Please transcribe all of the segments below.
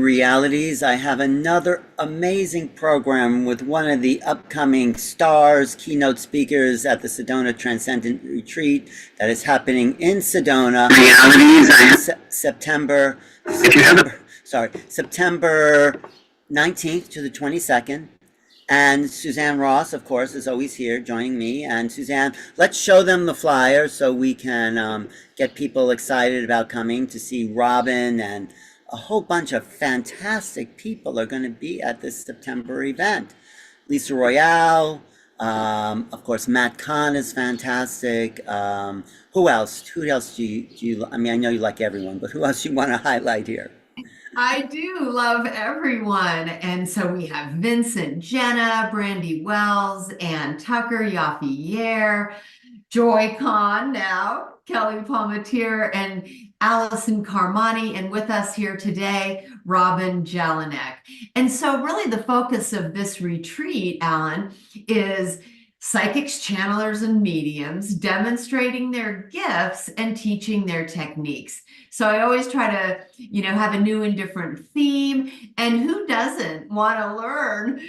Realities. I have another amazing program with one of the upcoming stars, keynote speakers at the Sedona Transcendent Retreat that is happening in Sedona. Realities. September 19th to the 22nd. And Suzanne Ross, of course, is always here joining me. And Suzanne, let's show them the flyer so we can get people excited about coming to see Robin, and a whole bunch of fantastic people are going to be at this September event. Lisa Royale, of course, Matt Kahn is fantastic. Who else? Who else do you, I mean, I know you like everyone, but who else do you want to highlight here? I do love everyone. And so we have Vincent, Jenna, Brandy Wells, Ann Tucker, Yafi Yer, Joy Khan now, Kelly Palmatier, and Allison Carmani, and with us here today, Robin Jelinek. And so really the focus of this retreat, Alan, is psychics, channelers, and mediums demonstrating their gifts and teaching their techniques. So I always try to, have a new and different theme. And who doesn't want to learn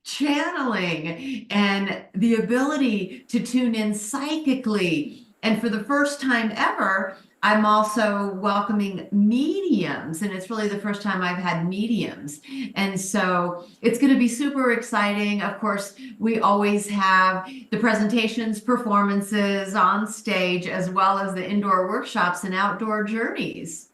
channeling and the ability to tune in psychically? And for the first time ever, I'm also welcoming mediums, and it's really the first time I've had mediums. And so it's going to be super exciting. Of course, we always have the presentations, performances on stage, as well as the indoor workshops and outdoor journeys.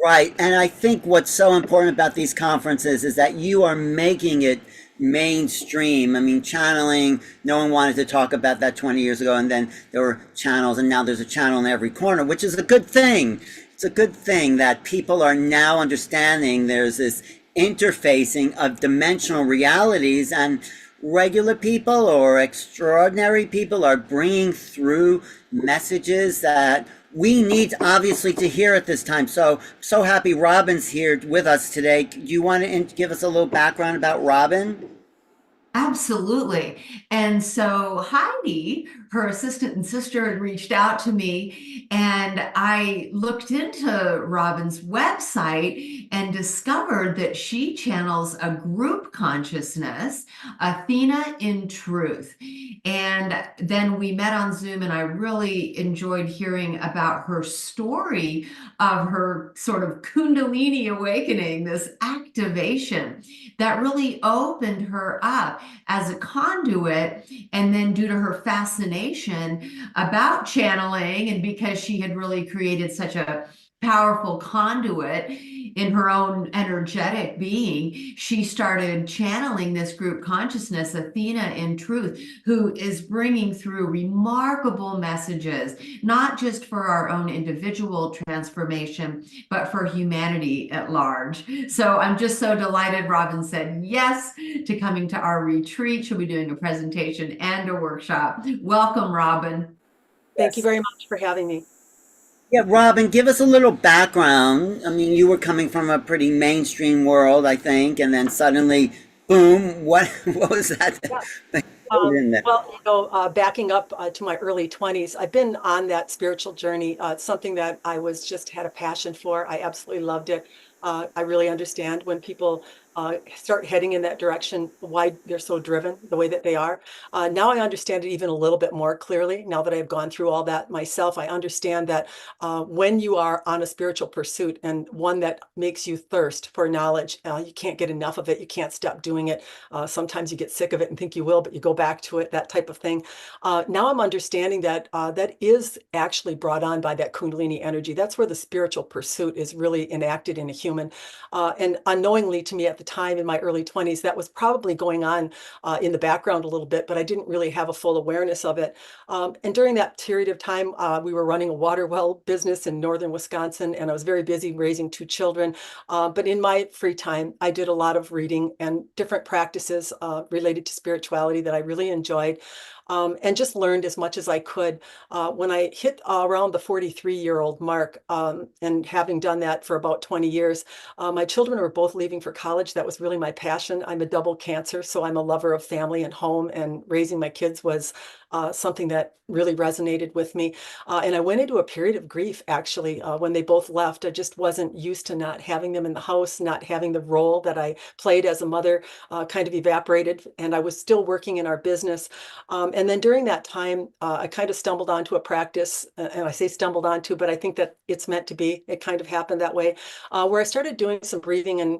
Right. And I think what's so important about these conferences is that you are making it mainstream. I mean, channeling, no one wanted to talk about that 20 years ago, and then there were channels, and now there's a channel in every corner, which is a good thing. It's a good thing that people are now understanding there's this interfacing of dimensional realities, and regular people or extraordinary people are bringing through messages that we need obviously to hear at this time. So happy Robin's here with us today. Do you want to give us a little background about Robin? Absolutely. And so Heidi, her assistant and sister, had reached out to me, and I looked into Robin's website and discovered that she channels a group consciousness, Athena in Truth. And then we met on Zoom, and I really enjoyed hearing about her story of her sort of Kundalini awakening, this activation that really opened her up as a conduit. And then due to her fascination about channeling, and because she had really created such a powerful conduit in her own energetic being, she started channeling this group consciousness, Athena in Truth, who is bringing through remarkable messages, not just for our own individual transformation, but for humanity at large. So I'm just so delighted Robin said yes to coming to our retreat. She'll be doing a presentation and a workshop. Welcome, Robin. Thank you very much for having me. Yeah, Robin, give us a little background. I mean, you were coming from a pretty mainstream world, I think, and then suddenly, boom, what was that? Yeah. Well, backing up to my early 20s, I've been on that spiritual journey. It's something that I just had a passion for. I absolutely loved it. I really understand when people start heading in that direction, why they're so driven the way that they are. Now I understand it even a little bit more clearly. Now that I've gone through all that myself, I understand that when you are on a spiritual pursuit, and one that makes you thirst for knowledge, you can't get enough of it. You can't stop doing it. Sometimes you get sick of it and think you will, but you go back to it, that type of thing. Now I'm understanding that that is actually brought on by that Kundalini energy. That's where the spiritual pursuit is really enacted in a human. And unknowingly to me at the time in my early 20s, that was probably going on in the background a little bit, but I didn't really have a full awareness of it. And during that period of time, we were running a water well business in northern Wisconsin, and I was very busy raising 2 children. But in my free time, I did a lot of reading and different practices related to spirituality that I really enjoyed. And just learned as much as I could. When I hit around the 43-year-old mark, and having done that for about 20 years, my children were both leaving for college. That was really my passion. I'm a double Cancer, so I'm a lover of family and home, and raising my kids was something that really resonated with me. And I went into a period of grief, actually, when they both left. I just wasn't used to not having them in the house, not having the role that I played as a mother kind of evaporated. And I was still working in our business. And then during that time, I kind of stumbled onto a practice, and I say stumbled onto, but I think that it's meant to be. It kind of happened that way, where I started doing some breathing and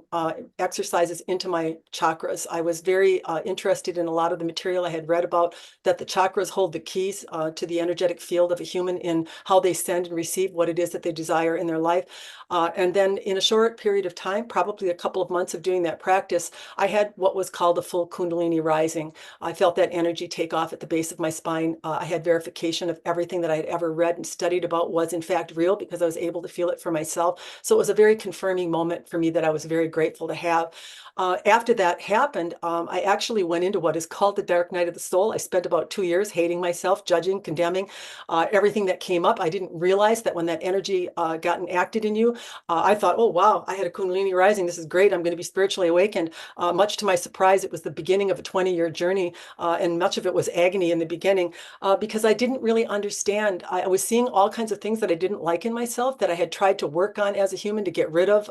exercises into my chakras. I was very interested in a lot of the material I had read about, that the chakras hold the keys to the energetic field of a human in how they send and receive what it is that they desire in their life. And then in a short period of time, probably a couple of months of doing that practice, I had what was called a full Kundalini rising. I felt that energy take off at the base of my spine. I had verification of everything that I had ever read and studied about was in fact real, because I was able to feel it for myself. So it was a very confirming moment for me that I was very grateful to have. After that happened, I actually went into what is called the dark night of the soul. I spent about 2 years hating myself, judging, condemning everything that came up. I didn't realize that when that energy got enacted in you, I thought, oh, wow, I had a Kundalini rising. This is great. I'm going to be spiritually awakened. Much to my surprise, it was the beginning of a 20-year journey, and much of it was agony in the beginning, because I didn't really understand. I was seeing all kinds of things that I didn't like in myself, that I had tried to work on as a human to get rid of.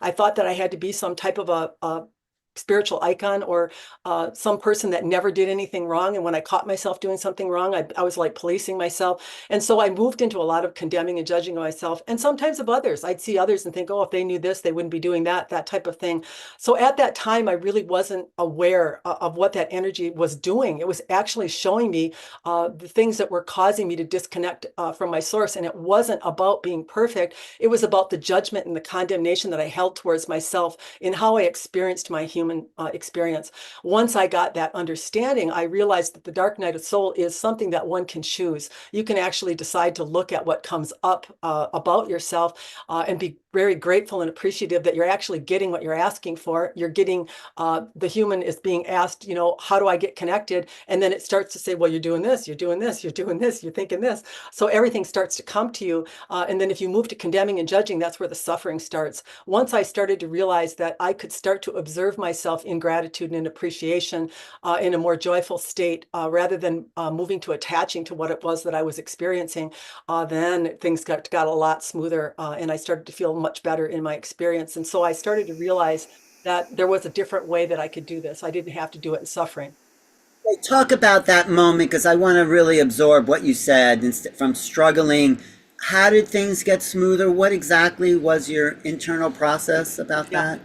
I thought that I had to be some type of a spiritual icon, or some person that never did anything wrong. And when I caught myself doing something wrong, I was like policing myself. And so I moved into a lot of condemning and judging of myself, and sometimes of others. I'd see others and think, oh, if they knew this, they wouldn't be doing that type of thing. So at that time, I really wasn't aware of what that energy was doing. It was actually showing me the things that were causing me to disconnect from my source. And it wasn't about being perfect. It was about the judgment and the condemnation that I held towards myself in how I experienced my human experience. Once I got that understanding, I realized that the dark night of soul is something that one can choose. You can actually decide to look at what comes up about yourself, and be very grateful and appreciative that you're actually getting what you're asking for. You're getting, the human is being asked, how do I get connected? And then it starts to say, well, you're doing this, you're doing this, you're doing this, you're thinking this. So everything starts to come to you. And then if you move to condemning and judging, that's where the suffering starts. Once I started to realize that I could start to observe myself in gratitude and in appreciation, in a more joyful state, rather than moving to attaching to what it was that I was experiencing, then things got a lot smoother, and I started to feel much better in my experience. And so I started to realize that there was a different way that I could do this. I didn't have to do it in suffering. Talk about that moment, because I want to really absorb what you said. From struggling, how did things get smoother? What exactly was your internal process about Yeah. that?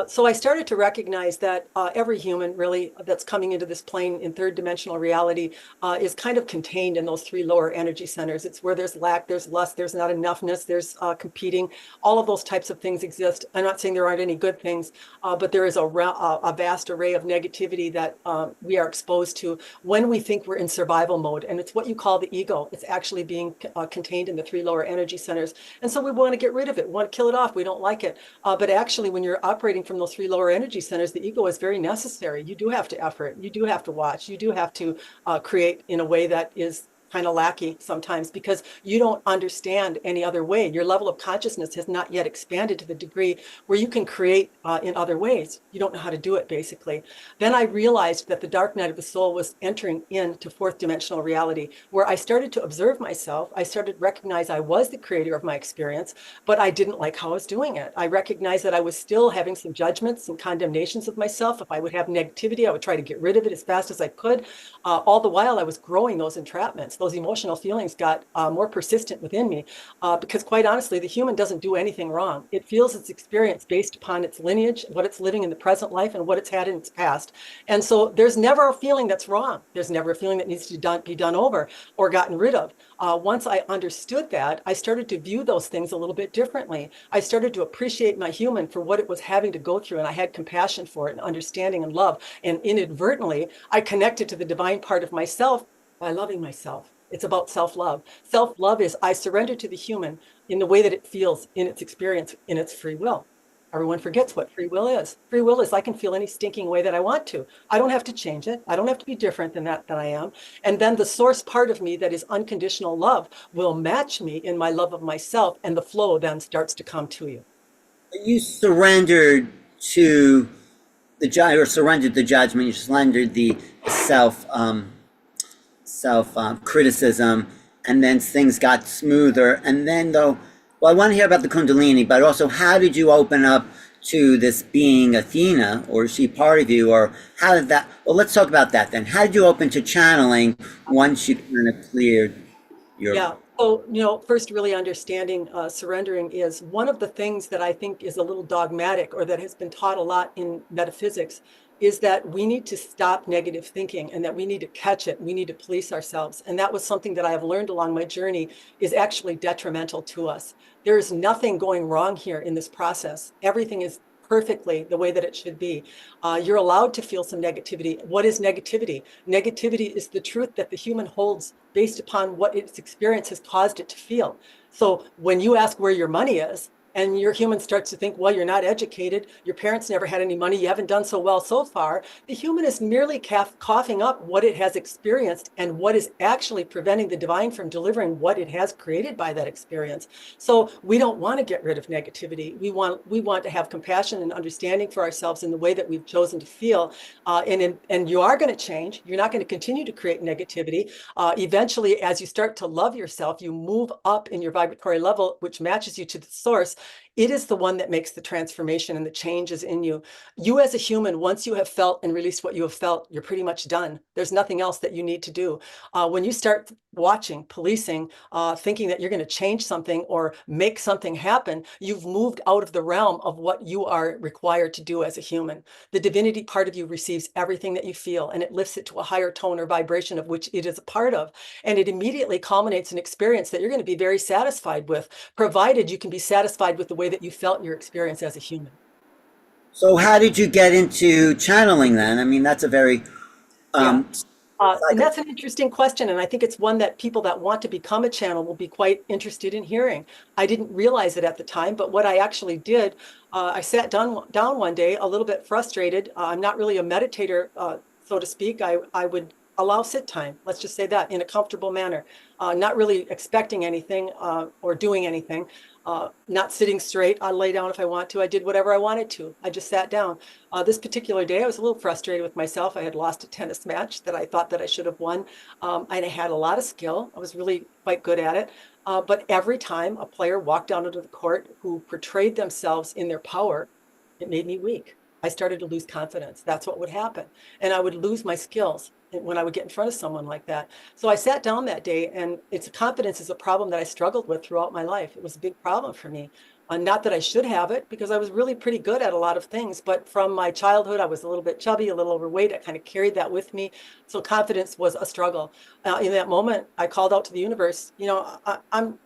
So I started to recognize that every human really that's coming into this plane in third dimensional reality is kind of contained in those three lower energy centers. It's where there's lack, there's lust, there's not enoughness, there's competing. All of those types of things exist. I'm not saying there aren't any good things, but there is a vast array of negativity that we are exposed to when we think we're in survival mode. And it's what you call the ego. It's actually being contained in the three lower energy centers. And so we want to get rid of it, we want to kill it off. We don't like it. But actually, when you're operating from those three lower energy centers, the ego is very necessary. You do have to effort. You do have to watch. You do have to create in a way that is kind of lackey sometimes, because you don't understand any other way. Your level of consciousness has not yet expanded to the degree where you can create in other ways. You don't know how to do it, basically. Then I realized that the dark night of the soul was entering into fourth dimensional reality, where I started to observe myself. I started to recognize I was the creator of my experience, but I didn't like how I was doing it. I recognized that I was still having some judgments and condemnations of myself. If I would have negativity, I would try to get rid of it as fast as I could. All the while I was growing those entrapments. Those emotional feelings got more persistent within me, because quite honestly, the human doesn't do anything wrong. It feels its experience based upon its lineage, what it's living in the present life, and what it's had in its past. And so there's never a feeling that's wrong. There's never a feeling that needs to be done over or gotten rid of. Once I understood that, I started to view those things a little bit differently. I started to appreciate my human for what it was having to go through, and I had compassion for it and understanding and love. And inadvertently, I connected to the divine part of myself by loving myself. It's about self-love. Self-love is I surrender to the human in the way that it feels in its experience, in its free will. Everyone forgets what free will is. Free will is I can feel any stinking way that I want to. I don't have to change it. I don't have to be different than that I am. And then the source part of me that is unconditional love will match me in my love of myself, and the flow then starts to come to you. You surrendered to the judge, or surrendered the judgment. You surrendered the self self criticism, and then things got smoother. And then though, well, I want to hear about the Kundalini, but also how did you open up to this being Athena, or is she part of you, or how did that? Well, let's talk about that then. How did you open to channeling once you kind of cleared your? Yeah. So, first, really understanding surrendering is one of the things that I think is a little dogmatic, or that has been taught a lot in metaphysics, is that we need to stop negative thinking and that we need to catch it. We need to police ourselves. And that was something that I have learned along my journey is actually detrimental to us. There is nothing going wrong here in this process. Everything is perfectly the way that it should be. You're allowed to feel some negativity. What is negativity? Negativity is the truth that the human holds based upon what its experience has caused it to feel. So when you ask where your money is, and your human starts to think, well, you're not educated, your parents never had any money, you haven't done so well so far, the human is merely coughing up what it has experienced and what is actually preventing the divine from delivering what it has created by that experience. So we don't want to get rid of negativity. We want to have compassion and understanding for ourselves in the way that we've chosen to feel. And you are going to change. You're not going to continue to create negativity. Eventually, as you start to love yourself, you move up in your vibratory level, which matches you to the source. It is the one that makes the transformation and the changes in you. You as a human, once you have felt and released what you have felt, you're pretty much done. There's nothing else that you need to do. When you start watching, policing, thinking that you're going to change something or make something happen, you've moved out of the realm of what you are required to do as a human. The divinity part of you receives everything that you feel, and it lifts it to a higher tone or vibration of which it is a part of. And it immediately culminates an experience that you're going to be very satisfied with, provided you can be satisfied with the way that you felt your experience as a human. So how did you get into channeling then? I mean, that's a very Yeah. And that's an interesting question. And I think it's one that people that want to become a channel will be quite interested in hearing. I didn't realize it at the time, but what I actually did, I sat down one day a little bit frustrated. I'm not really a meditator, so to speak. I would allow sit time, let's just say that, in a comfortable manner, not really expecting anything or doing anything, not sitting straight. I lay down if I want to. I did whatever I wanted to. I just sat down. This particular day, I was a little frustrated with myself. I had lost a tennis match that I thought that I should have won. And I had a lot of skill. I was really quite good at it. But every time a player walked down onto the court who portrayed themselves in their power, it made me weak. I started to lose confidence. That's what would happen. And I would lose my skills when I would get in front of someone like that. So I sat down that day, and confidence is a problem that I struggled with throughout my life. It was a big problem for me. Not that I should have it, because I was really pretty good at a lot of things, but from my childhood, I was a little bit chubby, a little overweight. I kind of carried that with me. So confidence was a struggle. In that moment, I called out to the universe, I'm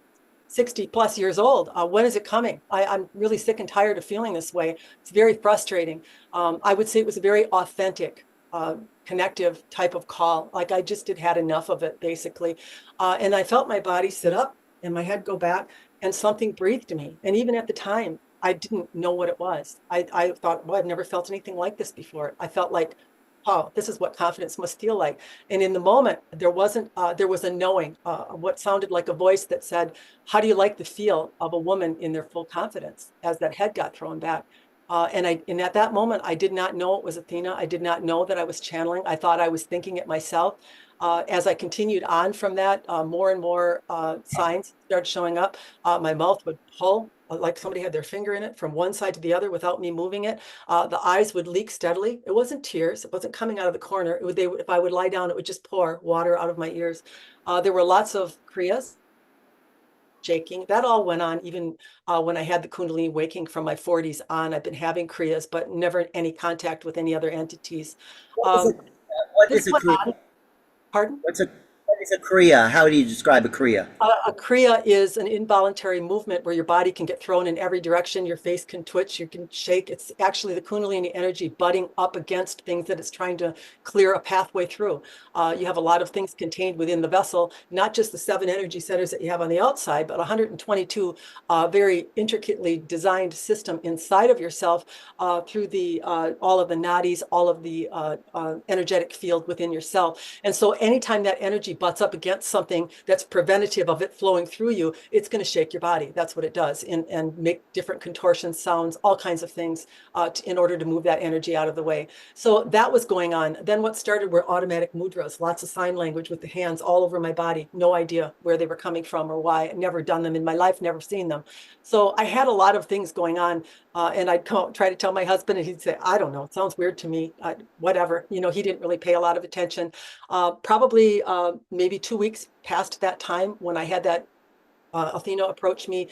60 plus years old. When is it coming? I'm really sick and tired of feeling this way. It's very frustrating. I would say it was a very authentic, connective type of call. Like I just had enough of it, basically. And I felt my body sit up and my head go back, and something breathed me. And even at the time, I didn't know what it was. I thought, well, I've never felt anything like this before. I felt like, oh, this is what confidence must feel like. And in the moment, there was a knowing, what sounded like a voice that said, how do you like the feel of a woman in their full confidence, as that head got thrown back? And at that moment, I did not know it was Athena. I did not know that I was channeling. I thought I was thinking it myself. As I continued on from that, more and more signs started showing up. My mouth would pull like somebody had their finger in it from one side to the other without me moving it. The eyes would leak steadily. It wasn't tears. It wasn't coming out of the corner. If I would lie down, it would just pour water out of my ears. There were lots of kriyas, shaking. That all went on even when I had the Kundalini waking from my 40s on. I've been having kriyas, but never any contact with any other entities. What This is a went kriya? on. Pardon? What is a kriya? How do you describe a kriya? A kriya is an involuntary movement where your body can get thrown in every direction. Your face can twitch, you can shake. It's actually the Kundalini energy butting up against things that it's trying to clear a pathway through. You have a lot of things contained within the vessel, not just the 7 energy centers that you have on the outside, but 122 very intricately designed system inside of yourself through all of the nadis, all of the energetic field within yourself. And so anytime that energy butts butts up against something that's preventative of it flowing through you, it's going to shake your body. That's what it does, and make different contortions, sounds, all kinds of things in order to move that energy out of the way. So that was going on. Then what started were automatic mudras, lots of sign language with the hands all over my body. No idea where they were coming from or why. I'd never done them in my life, never seen them. So I had a lot of things going on, and I'd come out and try to tell my husband, and he'd say, I don't know, it sounds weird to me, whatever. You know, he didn't really pay a lot of attention. Probably maybe 2 weeks past that time when I had that Athena approached me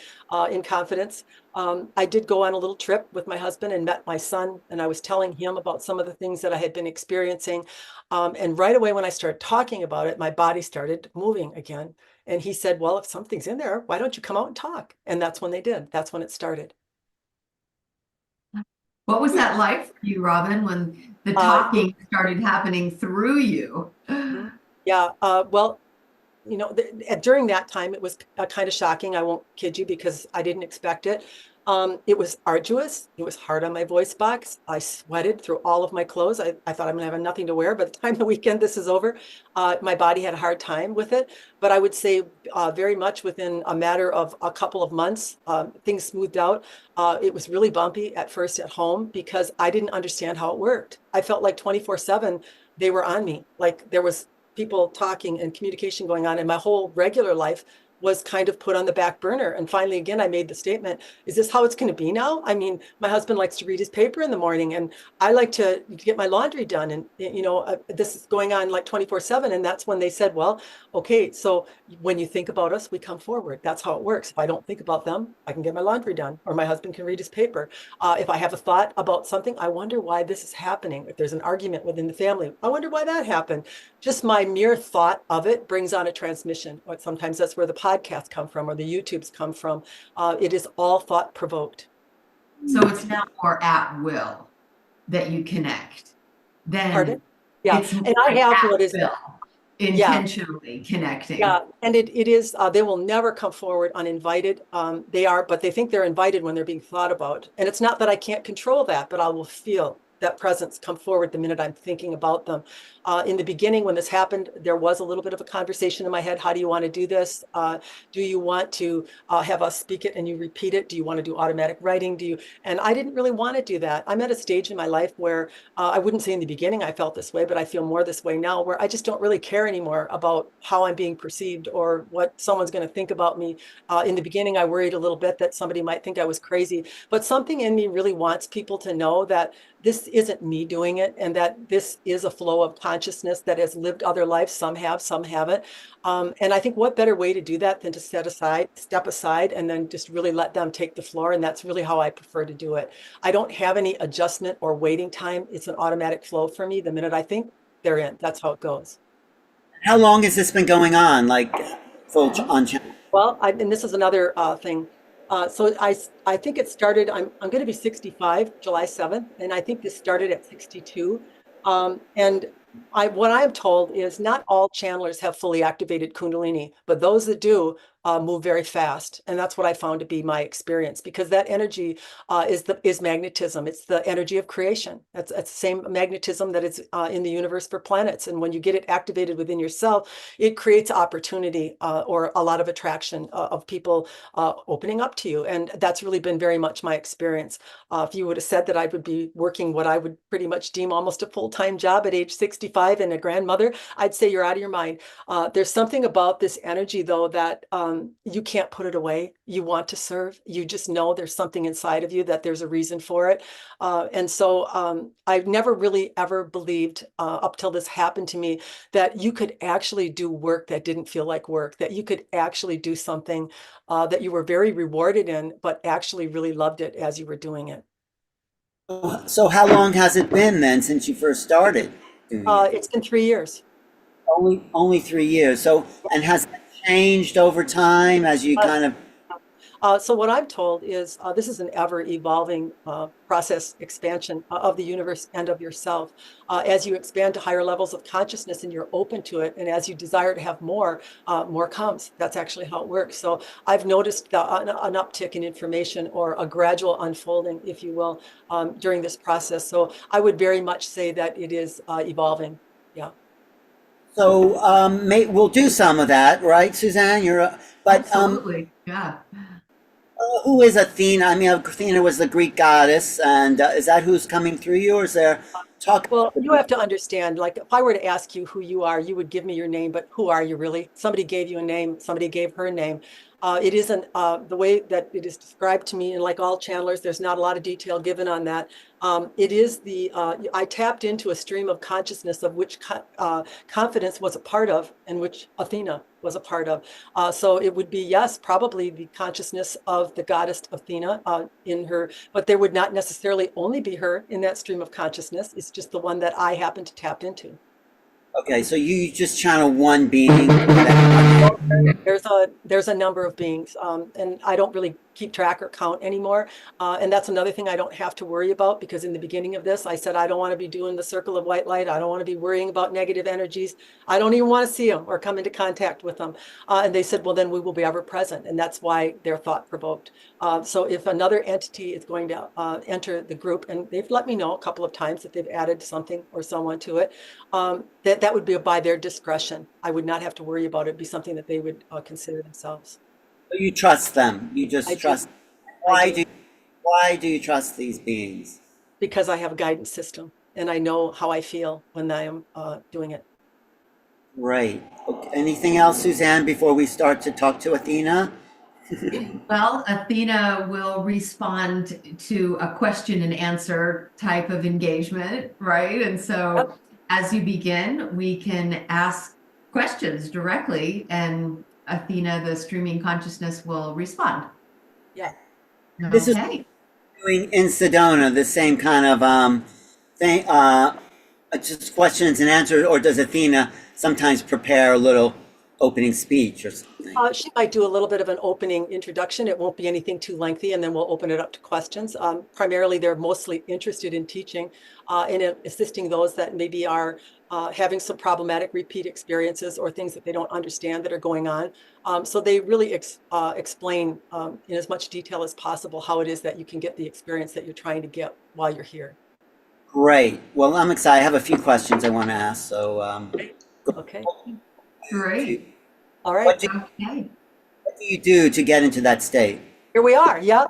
in confidence. I did go on a little trip with my husband and met my son, and I was telling him about some of the things that I had been experiencing. And right away, when I started talking about it, my body started moving again. And he said, well, if something's in there, why don't you come out and talk? And that's when they did. That's when it started. What was that like for you, Robin, when the talking started happening through you? Yeah, well, you know, during that time, it was kind of shocking. I won't kid you, because I didn't expect it. It was arduous. It was hard on my voice box. I sweated through all of my clothes. I thought I'm gonna have nothing to wear by the time the weekend this is over. My body had a hard time with it, but I would say very much within a matter of a couple of months, things smoothed out. It was really bumpy at first at home because I didn't understand how it worked. I felt like 24/7 they were on me, like there was people talking and communication going on, and my whole regular life was kind of put on the back burner. And finally, again, I made the statement, is this how it's going to be now? I mean, my husband likes to read his paper in the morning, and I like to get my laundry done. And, you know, this is going on like 24/7. And that's when they said, well, okay, so when you think about us, we come forward. That's how it works. If I don't think about them, I can get my laundry done, or my husband can read his paper. If I have a thought about something, I wonder why this is happening. If there's an argument within the family, I wonder why that happened. Just my mere thought of it brings on a transmission. Or sometimes that's where the podcasts come from, or the YouTubes come from. It is all thought provoked. So it's now more at will that you connect. Then Pardon? Yeah, it's and I have what is will, intentionally connecting. Yeah, and it is, they will never come forward uninvited. They are, but they think they're invited when they're being thought about. And it's not that I can't control that, but I will feel that presence come forward the minute I'm thinking about them. In the beginning, when this happened, there was a little bit of a conversation in my head. How do you want to do this? Do you want to have us speak it and you repeat it? Do you want to do automatic writing? And I didn't really want to do that. I'm at a stage in my life where I wouldn't say in the beginning I felt this way, but I feel more this way now, where I just don't really care anymore about how I'm being perceived or what someone's going to think about me. In the beginning, I worried a little bit that somebody might think I was crazy, but something in me really wants people to know that this isn't me doing it, and that this is a flow of consciousness that has lived other lives. Some have, some haven't. And I think what better way to do that than to step aside, and then just really let them take the floor. And that's really how I prefer to do it. I don't have any adjustment or waiting time. It's an automatic flow for me. The minute I think, they're in. That's how it goes. How long has this been going on? Like full on channel? Well, and this is another thing. So I think it started, I'm going to be 65, July 7th, and I think this started at 62. And what I'm told is not all channelers have fully activated Kundalini, but those that do move very fast. And that's what I found to be my experience, because that energy is magnetism. It's the energy of creation. That's the same magnetism that is in the universe for planets. And when you get it activated within yourself, it creates opportunity or a lot of attraction of people opening up to you. And that's really been very much my experience. If you would have said that I would be working what I would pretty much deem almost a full-time job at age 65 and a grandmother, I'd say you're out of your mind. There's something about this energy, though, that you can't put it away. You want to serve. You just know there's something inside of you, that there's a reason for it. And so I've never really ever believed up till this happened to me that you could actually do work that didn't feel like work, that you could actually do something that you were very rewarded in, but actually really loved it as you were doing it. So how long has it been then since you first started doing it? It's been 3 years. Only 3 years. So, and has it changed over time as you kind of? So what I'm told is this is an ever-evolving process expansion of the universe and of yourself. As you expand to higher levels of consciousness and you're open to it, and as you desire to have more, more comes. That's actually how it works. So I've noticed an uptick in information, or a gradual unfolding, if you will, during this process. So I would very much say that it is evolving. Yeah. So we'll do some of that, right, Suzanne? But Absolutely. Yeah. who is Athena? I mean, Athena was the Greek goddess, and is that who's coming through you, or is there talk? Well, you have to understand, like if I were to ask you who you are, you would give me your name, but who are you really? Somebody gave you a name, somebody gave her a name. It isn't the way that it is described to me, and like all channelers, there's not a lot of detail given on that. It is I tapped into a stream of consciousness of which confidence was a part of, and which Athena was a part of. So it would be, yes, probably the consciousness of the goddess Athena in her, but there would not necessarily only be her in that stream of consciousness. It's just the one that I happen to tap into. Okay, so you just channel one being. There's a number of beings, and I don't really keep track or count anymore. And that's another thing I don't have to worry about, because in the beginning of this, I said I don't want to be doing the circle of white light. I don't want to be worrying about negative energies. I don't even want to see them or come into contact with them. And they said, well, then we will be ever present. And that's why they're thought provoked. So if another entity is going to enter the group, and they've let me know a couple of times that they've added something or someone to it, that would be by their discretion. I would not have to worry about it. It'd be something that they would consider themselves. You trust them. You just trust. Why do you trust these beings? Because I have a guidance system and I know how I feel when I am doing it. Right. Okay. Anything else, Suzanne, before we start to talk to Athena? Well, Athena will respond to a question and answer type of engagement, right? And so Yep. as you begin, we can ask questions directly, and Athena, the streaming consciousness, will respond. Yeah. This is Okay. doing in Sedona, the same kind of thing, just questions and answers, or does Athena sometimes prepare a little opening speech or something? She might do a little bit of an opening introduction. It won't be anything too lengthy, and then we'll open it up to questions. Primarily, they're mostly interested in teaching and in assisting those that maybe are having some problematic repeat experiences or things that they don't understand that are going on. So they really explain in as much detail as possible how it is that you can get the experience that you're trying to get while you're here. Great. Well, I'm excited. I have a few questions I want to ask. So, Okay. Great. All right. what do Okay. you do to get into that state? Here we are. Yeah.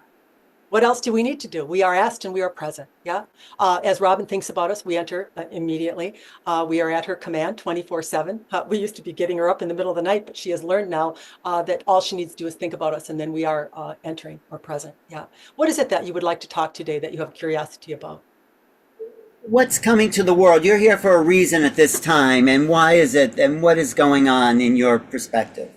What else do we need to do? We are asked and we are present. Yeah. As Robin thinks about us, we enter immediately. We are at her command 24/7. We used to be getting her up in the middle of the night, but she has learned now that all she needs to do is think about us, and then we are entering or present. Yeah. What is it that you would like to talk today that you have curiosity about? What's coming to the world? You're here for a reason at this time, and why is it, and what is going on in your perspective?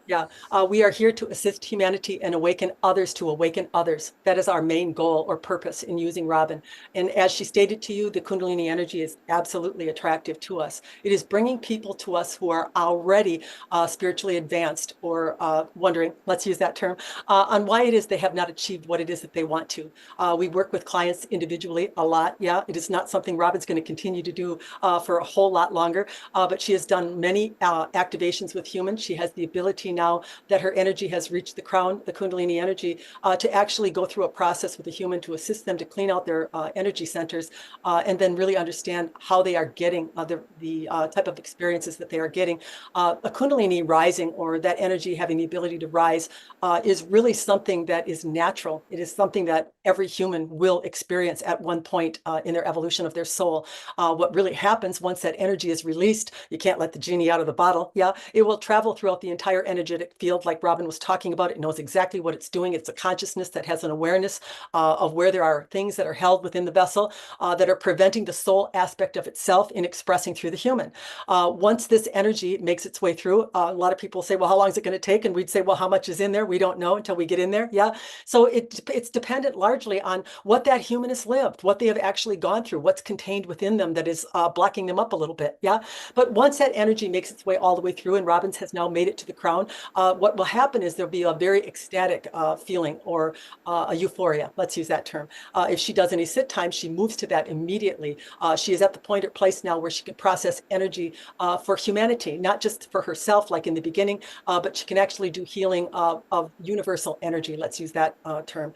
Yeah, we are here to assist humanity and awaken others to awaken others. That is our main goal or purpose in using Robin. And as she stated to you, the Kundalini energy is absolutely attractive to us. It is bringing people to us who are already spiritually advanced or wondering, let's use that term, on why it is they have not achieved what it is that they want to. We work with clients individually a lot. Yeah, it is not something Robin's going to continue to do for a whole lot longer, but she has done many activations with humans. She has the ability now that her energy has reached the crown, the Kundalini energy, to actually go through a process with a human to assist them to clean out their energy centers and then really understand how they are getting the type of experiences that they are getting. A Kundalini rising, or that energy having the ability to rise, is really something that is natural. It is something that every human will experience at one point in their evolution of their soul. What really happens once that energy is released, you can't let the genie out of the bottle. Yeah, it will travel throughout the entire energetic field, like Robin was talking about. It knows exactly what it's doing. It's a consciousness that has an awareness of where there are things that are held within the vessel that are preventing the soul aspect of itself in expressing through the human. Once this energy makes its way through, a lot of people say, well, how long is it going to take? And we'd say, well, how much is in there? We don't know until we get in there. Yeah. So it's dependent largely on what that human has lived, what they have actually gone through, what's contained within them that is blocking them up a little bit. Yeah. But once that energy makes its way all the way through, and Robin's has now made it to the crown, what will happen is there'll be a very ecstatic feeling, or a euphoria. Let's use that term. If she does any sit time, she moves to that immediately. She is at the point or place now where she can process energy for humanity, not just for herself, like in the beginning, but she can actually do healing of universal energy. Let's use that term.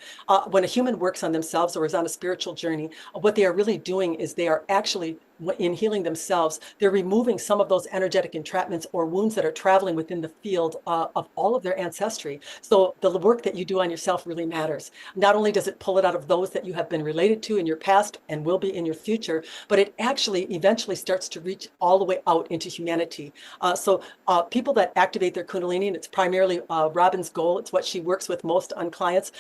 When a human works on themselves or is on a spiritual journey, what they are really doing is they are actually in healing themselves, they're removing some of those energetic entrapments or wounds that are traveling within the field of all of their ancestry. So the work that you do on yourself really matters. Not only does it pull it out of those that you have been related to in your past and will be in your future, but it actually eventually starts to reach all the way out into humanity. So people that activate their Kundalini, and it's primarily Robin's goal, it's what she works with most on clients,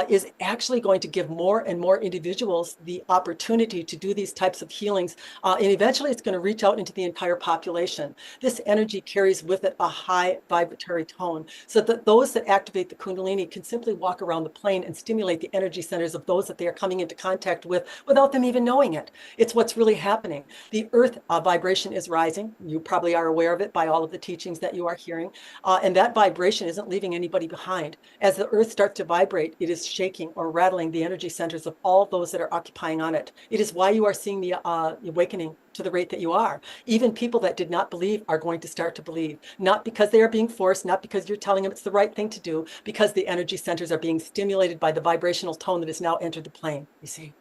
is actually going to give more and more individuals the opportunity to do these types of healings. And eventually it's going to reach out into the entire population. This energy carries with it a high vibratory tone, so that those that activate the Kundalini can simply walk around the plane and stimulate the energy centers of those that they are coming into contact with without them even knowing it. It's what's really happening. The earth vibration is rising. You probably are aware of it by all of the teachings that you are hearing. And that vibration isn't leaving anybody behind. As the earth starts to vibrate, it is shaking or rattling the energy centers of all those that are occupying on it. It is why you are seeing the awakening to the rate that you are. Even people that did not believe are going to start to believe, not because they are being forced, not because you're telling them it's the right thing to do, because the energy centers are being stimulated by the vibrational tone that has now entered the plane, you see.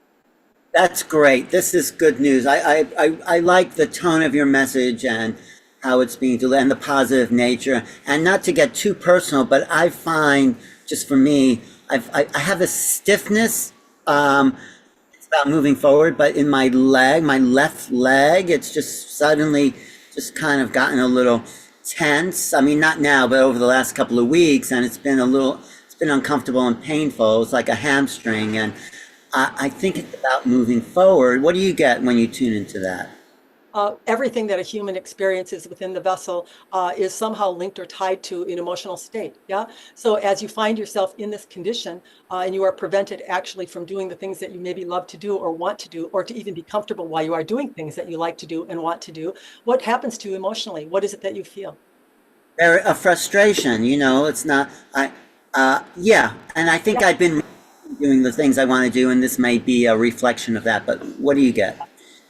That's great. This is good news. I like the tone of your message and how it's being delivered and the positive nature. And not to get too personal, but I find, just for me, I have a stiffness. It's about moving forward, but in my leg, my left leg, it's just suddenly just kind of gotten a little tense. I mean, not now, but over the last couple of weeks, and it's been uncomfortable and painful. It's like a hamstring, and I think it's about moving forward. What do you get when you tune into that? Everything that a human experiences within the vessel is somehow linked or tied to an emotional state. Yeah. So as you find yourself in this condition and you are prevented actually from doing the things that you maybe love to do or want to do, or to even be comfortable while you are doing things that you like to do and want to do, what happens to you emotionally? What is it that you feel? There, a frustration, it's not, yeah. And I think Yeah. I've been doing the things I want to do, and this may be a reflection of that, but what do you get?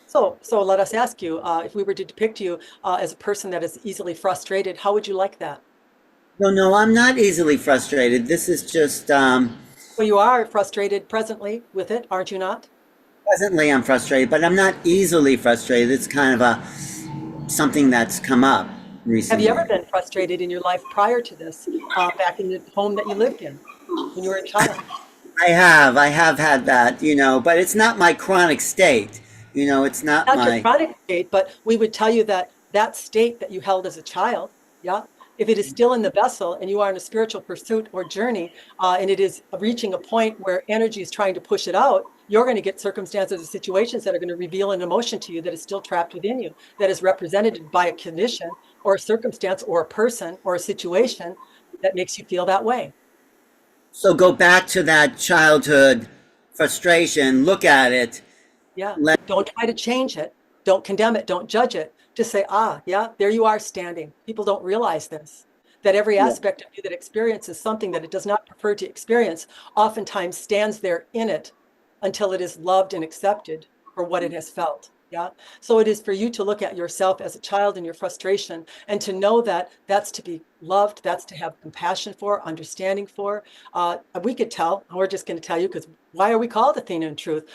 So let us ask you, if we were to depict you as a person that is easily frustrated, how would you like that? No, no, I'm not easily frustrated. This is just, Well, you are frustrated presently with it, aren't you not? presently I'm frustrated, but I'm not easily frustrated. It's kind of something that's come up Have you ever recently. been frustrated in your life prior to this, back in the home that you lived in when you were a child? I have had that, but it's not my chronic state. It's not Not your my, chronic state, but we would tell you that that state that you held as a child, yeah, if it is still in the vessel and you are in a spiritual pursuit or journey, and it is reaching a point where energy is trying to push it out, you're going to get circumstances or situations that are going to reveal an emotion to you that is still trapped within you, that is represented by a condition or a circumstance or a person or a situation that makes you feel that way. so go back to that childhood frustration, look at it, Yeah. let, Don't try to change it. Don't condemn it. Don't judge it. Just say, yeah, there you are standing. People don't realize this, that every yeah. aspect of you that experiences something that it does not prefer to experience oftentimes stands there in it until it is loved and accepted for what it has felt. Yeah. So it is for you to look at yourself as a child and your frustration and to know that that's to be loved, that's to have compassion for, understanding for. We could tell, and we're just going to tell you because why are we called Athena in truth?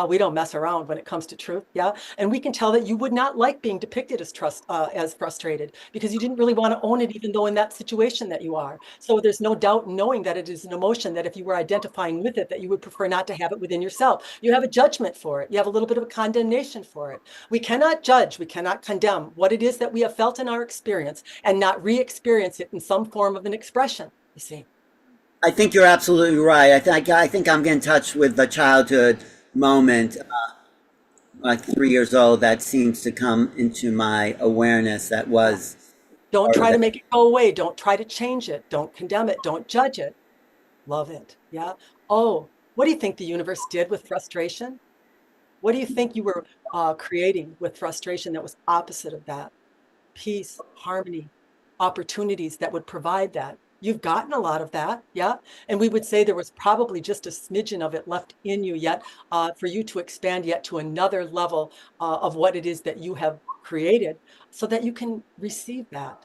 We don't mess around when it comes to truth. Yeah. And we can tell that you would not like being depicted as frustrated because you didn't really want to own it, even though in that situation that you are. So there's no doubt in knowing that it is an emotion that if you were identifying with it, that you would prefer not to have it within yourself. You have a judgment for it. You have a little bit of a condemnation for it. We cannot judge. We cannot condemn what it is that we have felt in our experience and not re-experience it in some form of an expression, you see. I think you're absolutely right. I think I'm in touch with the childhood moment, like 3 years old, that seems to come into my awareness that Yeah. was Don't part of try to it. make it go away. Don't try to change it. Don't condemn it. Don't judge it. Love it. Yeah. Oh, what do you think the universe did with frustration? What do you think you were creating with frustration that was opposite of that? Peace, harmony, opportunities that would provide that. You've gotten a lot of that, yeah. And we would say there was probably just a smidgen of it left in you yet for you to expand yet to another level of what it is that you have created so that you can receive that.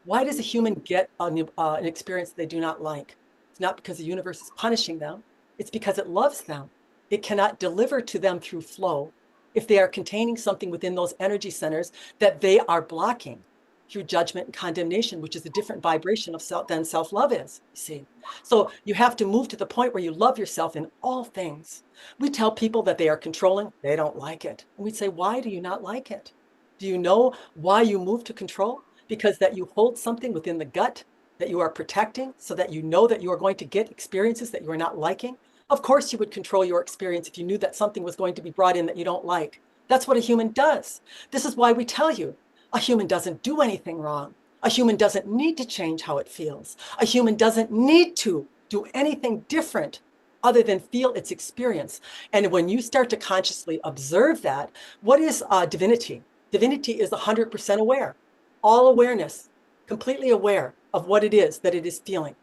Why does a human get an experience they do not like? It's not because the universe is punishing them. It's because it loves them. It cannot deliver to them through flow. if they are containing something within those energy centers that they are blocking through judgment and condemnation, which is a different vibration of self than self-love is, you see. So you have to move to the point where you love yourself in all things. We tell people that they are controlling, they don't like it. And we say, why do you not like it? Do you know why you move to control? Because that you hold something within the gut that you are protecting so that you know that you are going to get experiences that you are not liking. Of course you would control your experience if you knew that something was going to be brought in that you don't like. That's what a human does. This is why we tell you, a human doesn't do anything wrong. A human doesn't need to change how it feels. A human doesn't need to do anything different other than feel its experience. And when you start to consciously observe that, what is divinity? Divinity is 100% aware, all awareness, completely aware of what it is that it is feeling.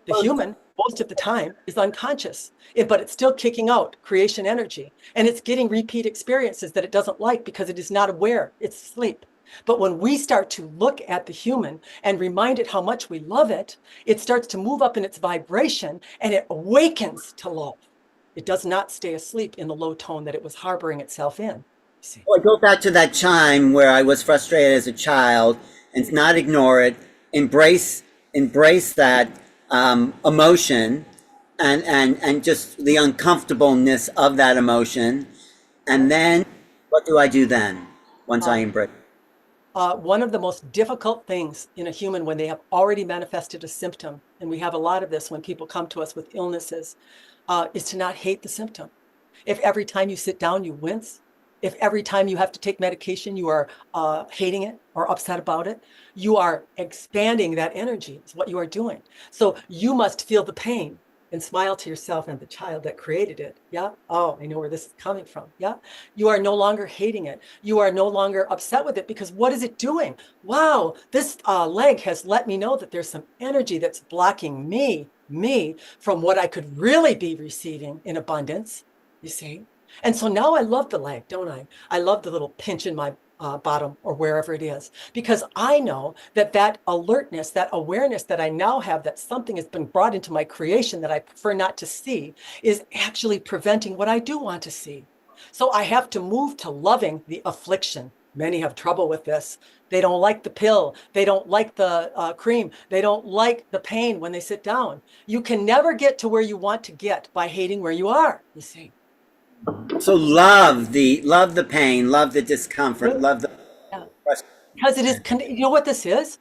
The human, most of the time, is unconscious, but it's still kicking out creation energy, and it's getting repeat experiences that it doesn't like because it is not aware, it's asleep. But when we start to look at the human and remind it how much we love it, it starts to move up in its vibration and it awakens to love. It does not stay asleep in the low tone that it was harboring itself in. Well, I go back to that time where I was frustrated as a child and not ignore it, embrace that emotion and just the uncomfortableness of that emotion. And then what do I do then once I embrace it? One of the most difficult things in a human when they have already manifested a symptom, and we have a lot of this when people come to us with illnesses, is to not hate the symptom. If every time you sit down, you wince, if every time you have to take medication, you are hating it or upset about it, you are expanding that energy, is what you are doing. So you must feel the pain and smile to yourself and the child that created it. Yeah. Oh, I know where this is coming from. Yeah. You are no longer hating it. You are no longer upset with it because what is it doing? Wow. This leg has let me know that there's some energy that's blocking me from what I could really be receiving in abundance, you see? And so now I love the leg, don't I? I love the little pinch in my bottom or wherever it is, because I know that that alertness, that awareness that I now have that something has been brought into my creation that I prefer not to see is actually preventing what I do want to see. So I have to move to loving the affliction. Many have trouble with this. They don't like the pill. They don't like the cream. They don't like the pain when they sit down. You can never get to where you want to get by hating where you are, you see. So love the pain, love the discomfort, love the because it is, you know what this is?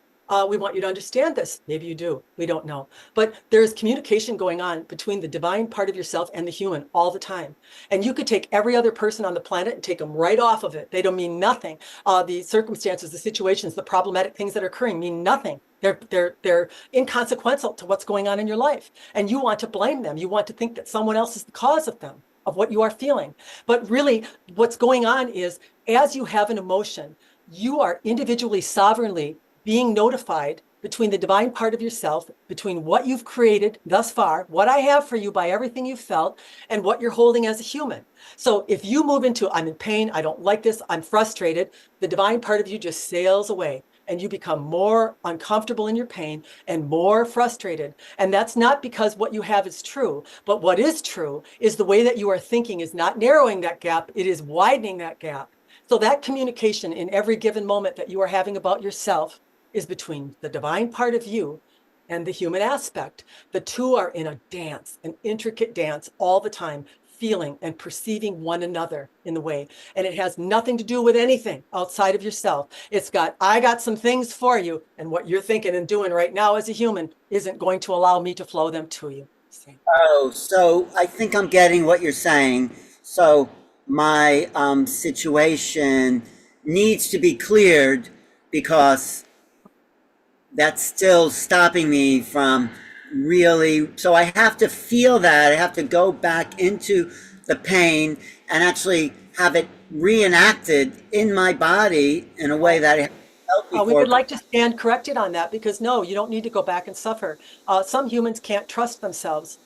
We want you to understand this. Maybe you do. We don't know. But there's communication going on between the divine part of yourself and the human all the time. And you could take every other person on the planet and take them right off of it. They don't mean nothing. The circumstances, the situations, the problematic things that are occurring mean nothing. They're inconsequential to what's going on in your life. And you want to blame them. You want to think that someone else is the cause of them, of what you are feeling. But really, what's going on is, as you have an emotion, you are individually, sovereignly being notified between the divine part of yourself, between what you've created thus far, what I have for you by everything you've felt, and what you're holding as a human. So if you move into, I'm in pain, I don't like this, I'm frustrated, the divine part of you just sails away. And you become more uncomfortable in your pain and more frustrated. And that's not because what you have is true, but what is true is the way that you are thinking is not narrowing that gap, it is widening that gap. So that communication in every given moment that you are having about yourself is between the divine part of you and the human aspect. The two are in a dance, an intricate dance all the time, feeling and perceiving one another in the way. And it has nothing to do with anything outside of yourself. It's got, I got some things for you, and what you're thinking and doing right now as a human isn't going to allow me to flow them to you. Oh, so I think I'm getting what you're saying. So my situation needs to be cleared because that's still stopping me from really, so I have to feel that. I have to go back into the pain and actually have it reenacted in my body in a way that I haven't felt before. We would like to stand corrected on that, because no, you don't need to go back and suffer. Some humans can't trust themselves.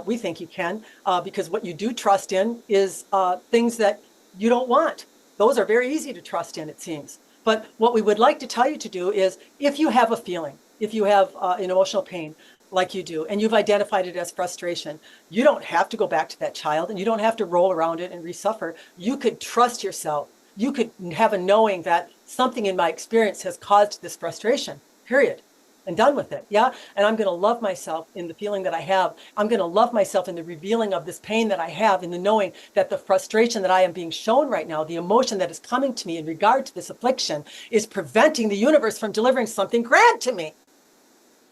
We think you can, because what you do trust in is things that you don't want. Those are very easy to trust in, it seems. But what we would like to tell you to do is, if you have a feeling, if you have an emotional pain, like you do, and you've identified it as frustration, you don't have to go back to that child, and you don't have to roll around it and resuffer. You could trust yourself. You could have a knowing that something in my experience has caused this frustration, period. And done with it. Yeah. And I'm going to love myself in the feeling that I have. I'm going to love myself in the revealing of this pain that I have, in the knowing that the frustration that I am being shown right now, the emotion that is coming to me in regard to this affliction, is preventing the universe from delivering something grand to me.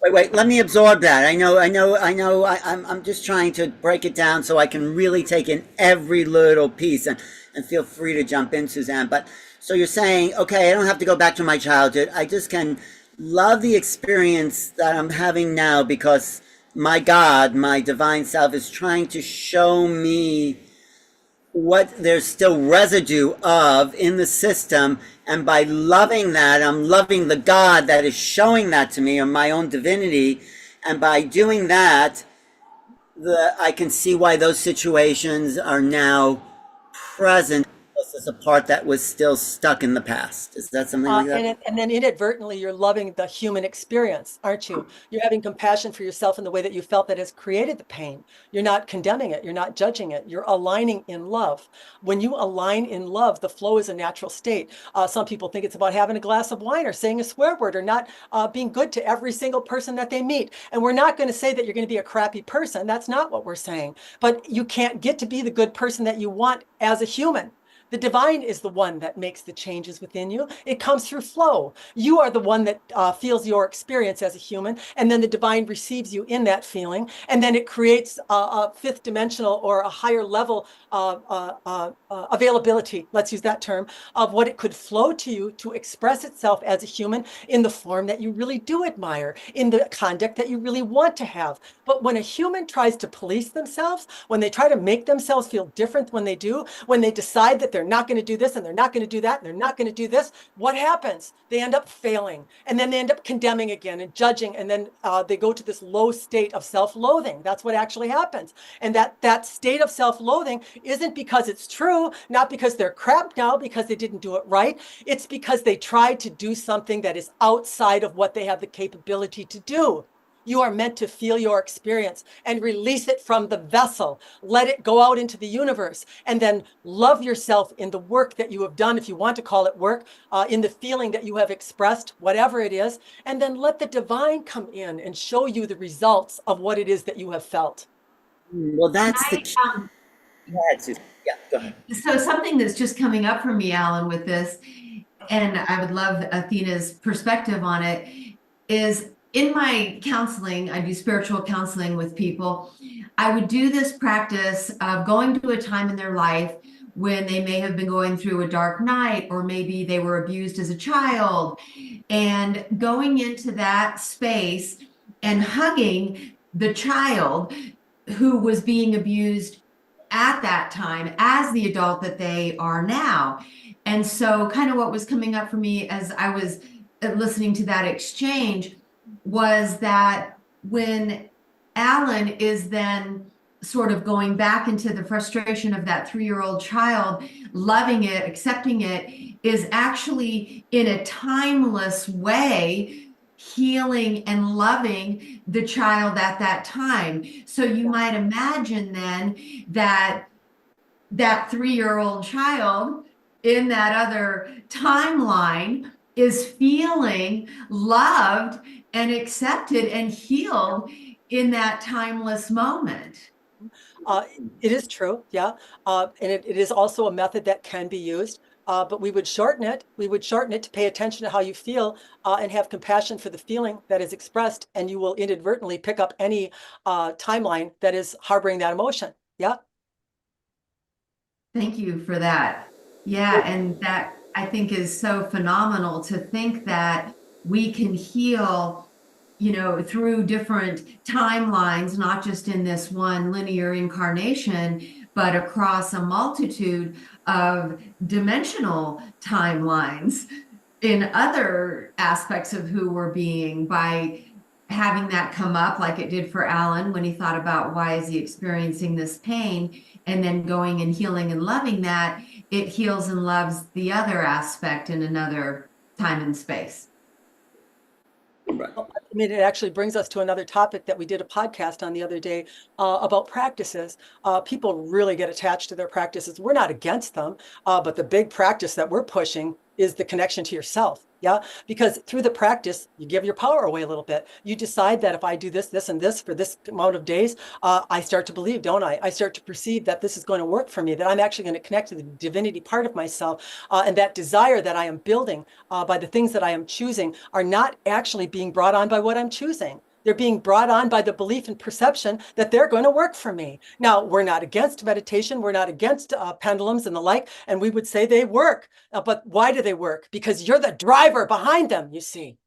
Wait, let me absorb that. I'm just trying to break it down so I can really take in every little piece, and feel free to jump in, Suzanne. But so you're saying, okay, I don't have to go back to my childhood. I just can love the experience that I'm having now because my God, my divine self, is trying to show me what there's still residue of in the system. And by loving that, I'm loving the God that is showing that to me, or my own divinity. And by doing that, I can see why those situations are now present as a part that was still stuck in the past. Is that something like that? And then inadvertently, you're loving the human experience, aren't you? You're having compassion for yourself in the way that you felt that has created the pain. You're not condemning it. You're not judging it. You're aligning in love. When you align in love, the flow is a natural state. Some people think it's about having a glass of wine or saying a swear word or not being good to every single person that they meet. And we're not going to say that you're going to be a crappy person. That's not what we're saying. But you can't get to be the good person that you want as a human. The divine is the one that makes the changes within you. It comes through flow. You are the one that feels your experience as a human, and then the divine receives you in that feeling, and then it creates a fifth dimensional or a higher level availability, let's use that term, of what it could flow to you to express itself as a human in the form that you really do admire, in the conduct that you really want to have. But when a human tries to police themselves, when they try to make themselves feel different when they do, when they decide that they're not going to do this and they're not going to do that and they're not going to do this, what happens? They end up failing, and then they end up condemning again and judging, and then they go to this low state of self-loathing. That's what actually happens. And that state of self-loathing isn't because it's true, not because they're crap now because they didn't do it right. It's because they tried to do something that is outside of what they have the capability to do. You are meant to feel your experience and release it from the vessel. Let it go out into the universe, and then love yourself in the work that you have done, if you want to call it work, in the feeling that you have expressed, whatever it is, and then let the divine come in and show you the results of what it is that you have felt. Well, that's the key. Go ahead, Susan. Yeah, go ahead. So something that's just coming up for me, Alan, with this, and I would love Athena's perspective on it, is in my counseling, I do spiritual counseling with people. I would do this practice of going to a time in their life when they may have been going through a dark night, or maybe they were abused as a child, and going into that space and hugging the child who was being abused at that time as the adult that they are now. And so kind of what was coming up for me as I was listening to that exchange was that when Alan is then sort of going back into the frustration of that 3-year-old child, loving it, accepting it, is actually in a timeless way healing and loving the child at that time. So you might imagine then that that 3-year-old child in that other timeline is feeling loved and accepted and healed in that timeless moment. It is true, yeah. And it is also a method that can be used, but we would shorten it. We would shorten it to pay attention to how you feel and have compassion for the feeling that is expressed, and you will inadvertently pick up any timeline that is harboring that emotion. Yeah. Thank you for that. Yeah, and that I think is so phenomenal to think that we can heal, you know, through different timelines, not just in this one linear incarnation, but across a multitude of dimensional timelines in other aspects of who we're being, by having that come up like it did for Alan when he thought about why is he experiencing this pain, and then going and healing and loving that, it heals and loves the other aspect in another time and space. Well, I mean, it actually brings us to another topic that we did a podcast on the other day about practices. People really get attached to their practices. We're not against them, but the big practice that we're pushing is the connection to yourself. Yeah, because through the practice, you give your power away a little bit. You decide that if I do this, this, and this for this amount of days, I start to believe, don't I? I start to perceive that this is going to work for me, that I'm actually going to connect to the divinity part of myself. And that desire that I am building by the things that I am choosing are not actually being brought on by what I'm choosing. They're being brought on by the belief and perception that they're going to work for me. Now, we're not against meditation. We're not against pendulums and the like. And we would say they work. But why do they work? Because you're the driver behind them, you see.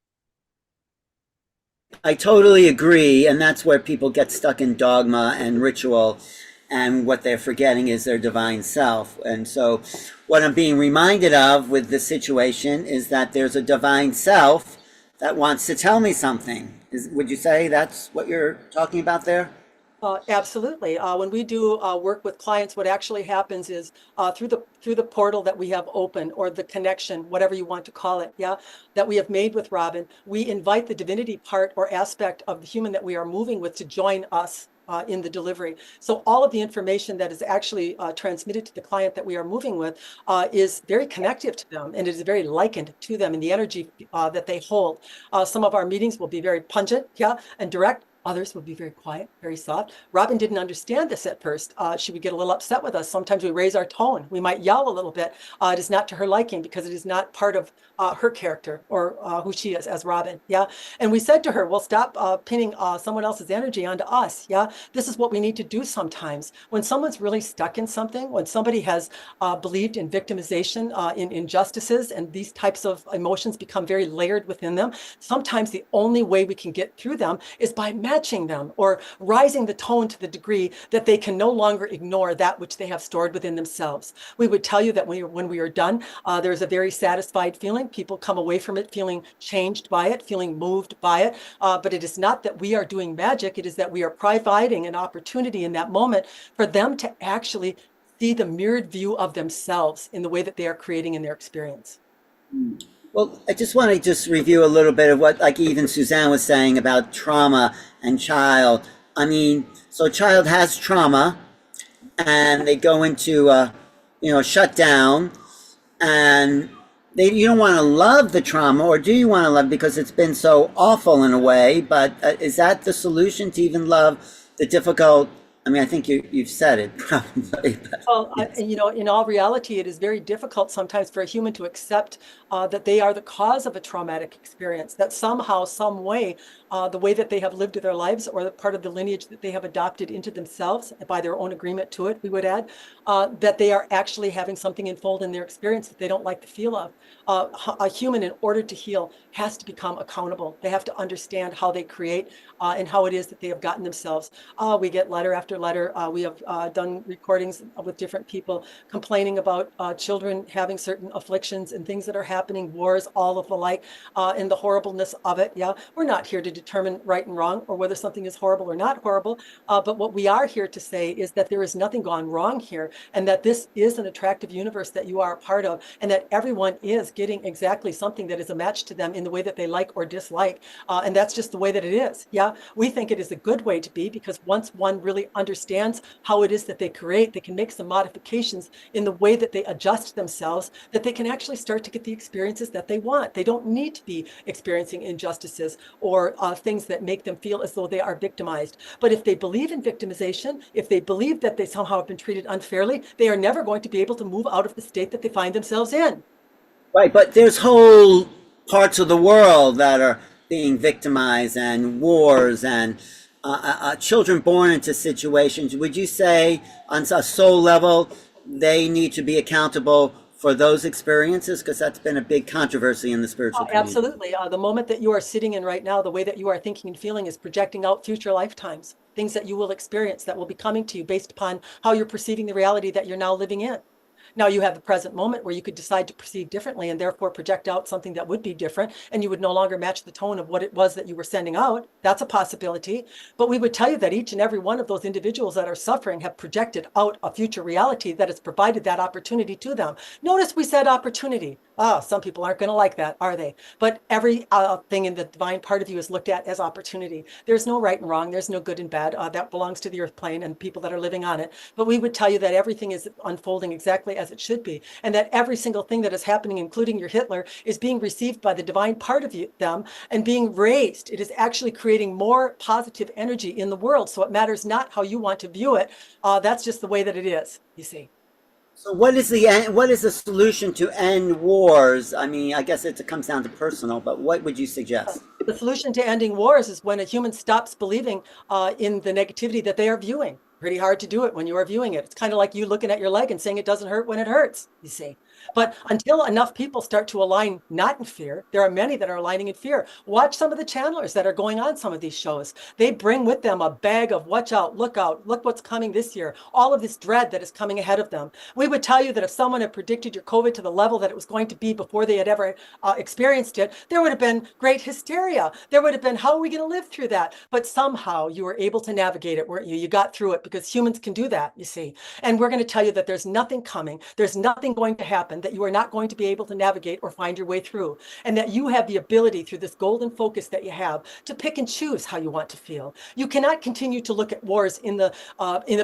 I totally agree. And that's where people get stuck in dogma and ritual. And what they're forgetting is their divine self. And so, what I'm being reminded of with this situation is that there's a divine self that wants to tell me something. Would you say that's what you're talking about there? Absolutely. When we do work with clients, what actually happens is through the portal that we have open, or the connection, whatever you want to call it, yeah, that we have made with Robin, we invite the divinity part or aspect of the human that we are moving with to join us in the delivery. So all of the information that is actually transmitted to the client that we are moving with is very connective to them, and it is very likened to them in the energy that they hold. Some of our meetings will be very pungent, yeah, and direct. Others would be very quiet, very soft. Robin didn't understand this at first. She would get a little upset with us. Sometimes we raise our tone. We might yell a little bit. It is not to her liking, because it is not part of her character or who she is as Robin. Yeah. And we said to her, well, stop pinning someone else's energy onto us. Yeah. This is what we need to do sometimes. When someone's really stuck in something, when somebody has believed in victimization, in injustices, and these types of emotions become very layered within them, sometimes the only way we can get through them is by matching them, or rising the tone to the degree that they can no longer ignore that which they have stored within themselves. We would tell you that when we are done, there's a very satisfied feeling. People come away from it feeling changed by it, feeling moved by it. But it is not that we are doing magic. It is that we are providing an opportunity in that moment for them to actually see the mirrored view of themselves in the way that they are creating in their experience. Well, I just want to just review a little bit of what, like, even Suzanne was saying about trauma and child. I mean, so a child has trauma, and they go into, shutdown, and you don't want to love the trauma, or do you want to love it because it's been so awful in a way? But is that the solution, to even love the difficult? I mean, I think you've said it probably. But, Well, yes. in all reality, it is very difficult sometimes for a human to accept that they are the cause of a traumatic experience, that somehow, some way, the way that they have lived their lives, or the part of the lineage that they have adopted into themselves by their own agreement to it, we would add, that they are actually having something unfold in their experience that they don't like the feel of. A human, in order to heal, has to become accountable. They have to understand how they create and how it is that they have gotten themselves. We get letter after letter. We have done recordings with different people complaining about children having certain afflictions and things that are happening, wars, all of the like, and the horribleness of it. Yeah, we're not here to determine right and wrong, or whether something is horrible or not horrible. But what we are here to say is that there is nothing gone wrong here, and that this is an attractive universe that you are a part of, and that everyone is getting exactly something that is a match to them in the way that they like or dislike. And that's just the way that it is. Yeah, we think it is a good way to be, because once one really understands how it is that they create, they can make some modifications in the way that they adjust themselves, that they can actually start to get the experiences that they want. They don't need to be experiencing injustices or things that make them feel as though they are victimized. But if they believe in victimization, if they believe that they somehow have been treated unfairly, they are never going to be able to move out of the state that they find themselves in. Right, but there's whole parts of the world that are being victimized, and wars, and children born into situations. Would you say, on a soul level, they need to be accountable for those experiences? Because that's been a big controversy in the spiritual community. Absolutely. The moment that you are sitting in right now, the way that you are thinking and feeling is projecting out future lifetimes, things that you will experience that will be coming to you based upon how you're perceiving the reality that you're now living in. Now you have the present moment where you could decide to perceive differently and therefore project out something that would be different, and you would no longer match the tone of what it was that you were sending out. That's a possibility. But we would tell you that each and every one of those individuals that are suffering have projected out a future reality that has provided that opportunity to them. Notice we said opportunity. Some people aren't going to like that, are they? But every thing in the divine part of you is looked at as opportunity. There's no right and wrong. There's no good and bad. That belongs to the earth plane and people that are living on it. But we would tell you that everything is unfolding exactly as it should be, and that every single thing that is happening, including your Hitler, is being received by the divine part of them and being raised. It is actually creating more positive energy in the world. So it matters not how you want to view it. That's just the way that it is, you see. So what is the solution to end wars? I mean, I guess it comes down to personal, but what would you suggest? The solution to ending wars is when a human stops believing in the negativity that they are viewing. Pretty hard to do it when you are viewing it. It's kind of like you looking at your leg and saying it doesn't hurt when it hurts, you see. But until enough people start to align not in fear, there are many that are aligning in fear. Watch some of the channelers that are going on some of these shows. They bring with them a bag of watch out, look what's coming this year, all of this dread that is coming ahead of them. We would tell you that if someone had predicted your COVID to the level that it was going to be before they had ever experienced it, there would have been great hysteria. There would have been, how are we going to live through that? But somehow you were able to navigate it, weren't you? You got through it because humans can do that, you see. And we're going to tell you that there's nothing coming. There's nothing going to happen that you are not going to be able to navigate or find your way through, and that you have the ability through this golden focus that you have to pick and choose how you want to feel. You cannot continue to look at wars in the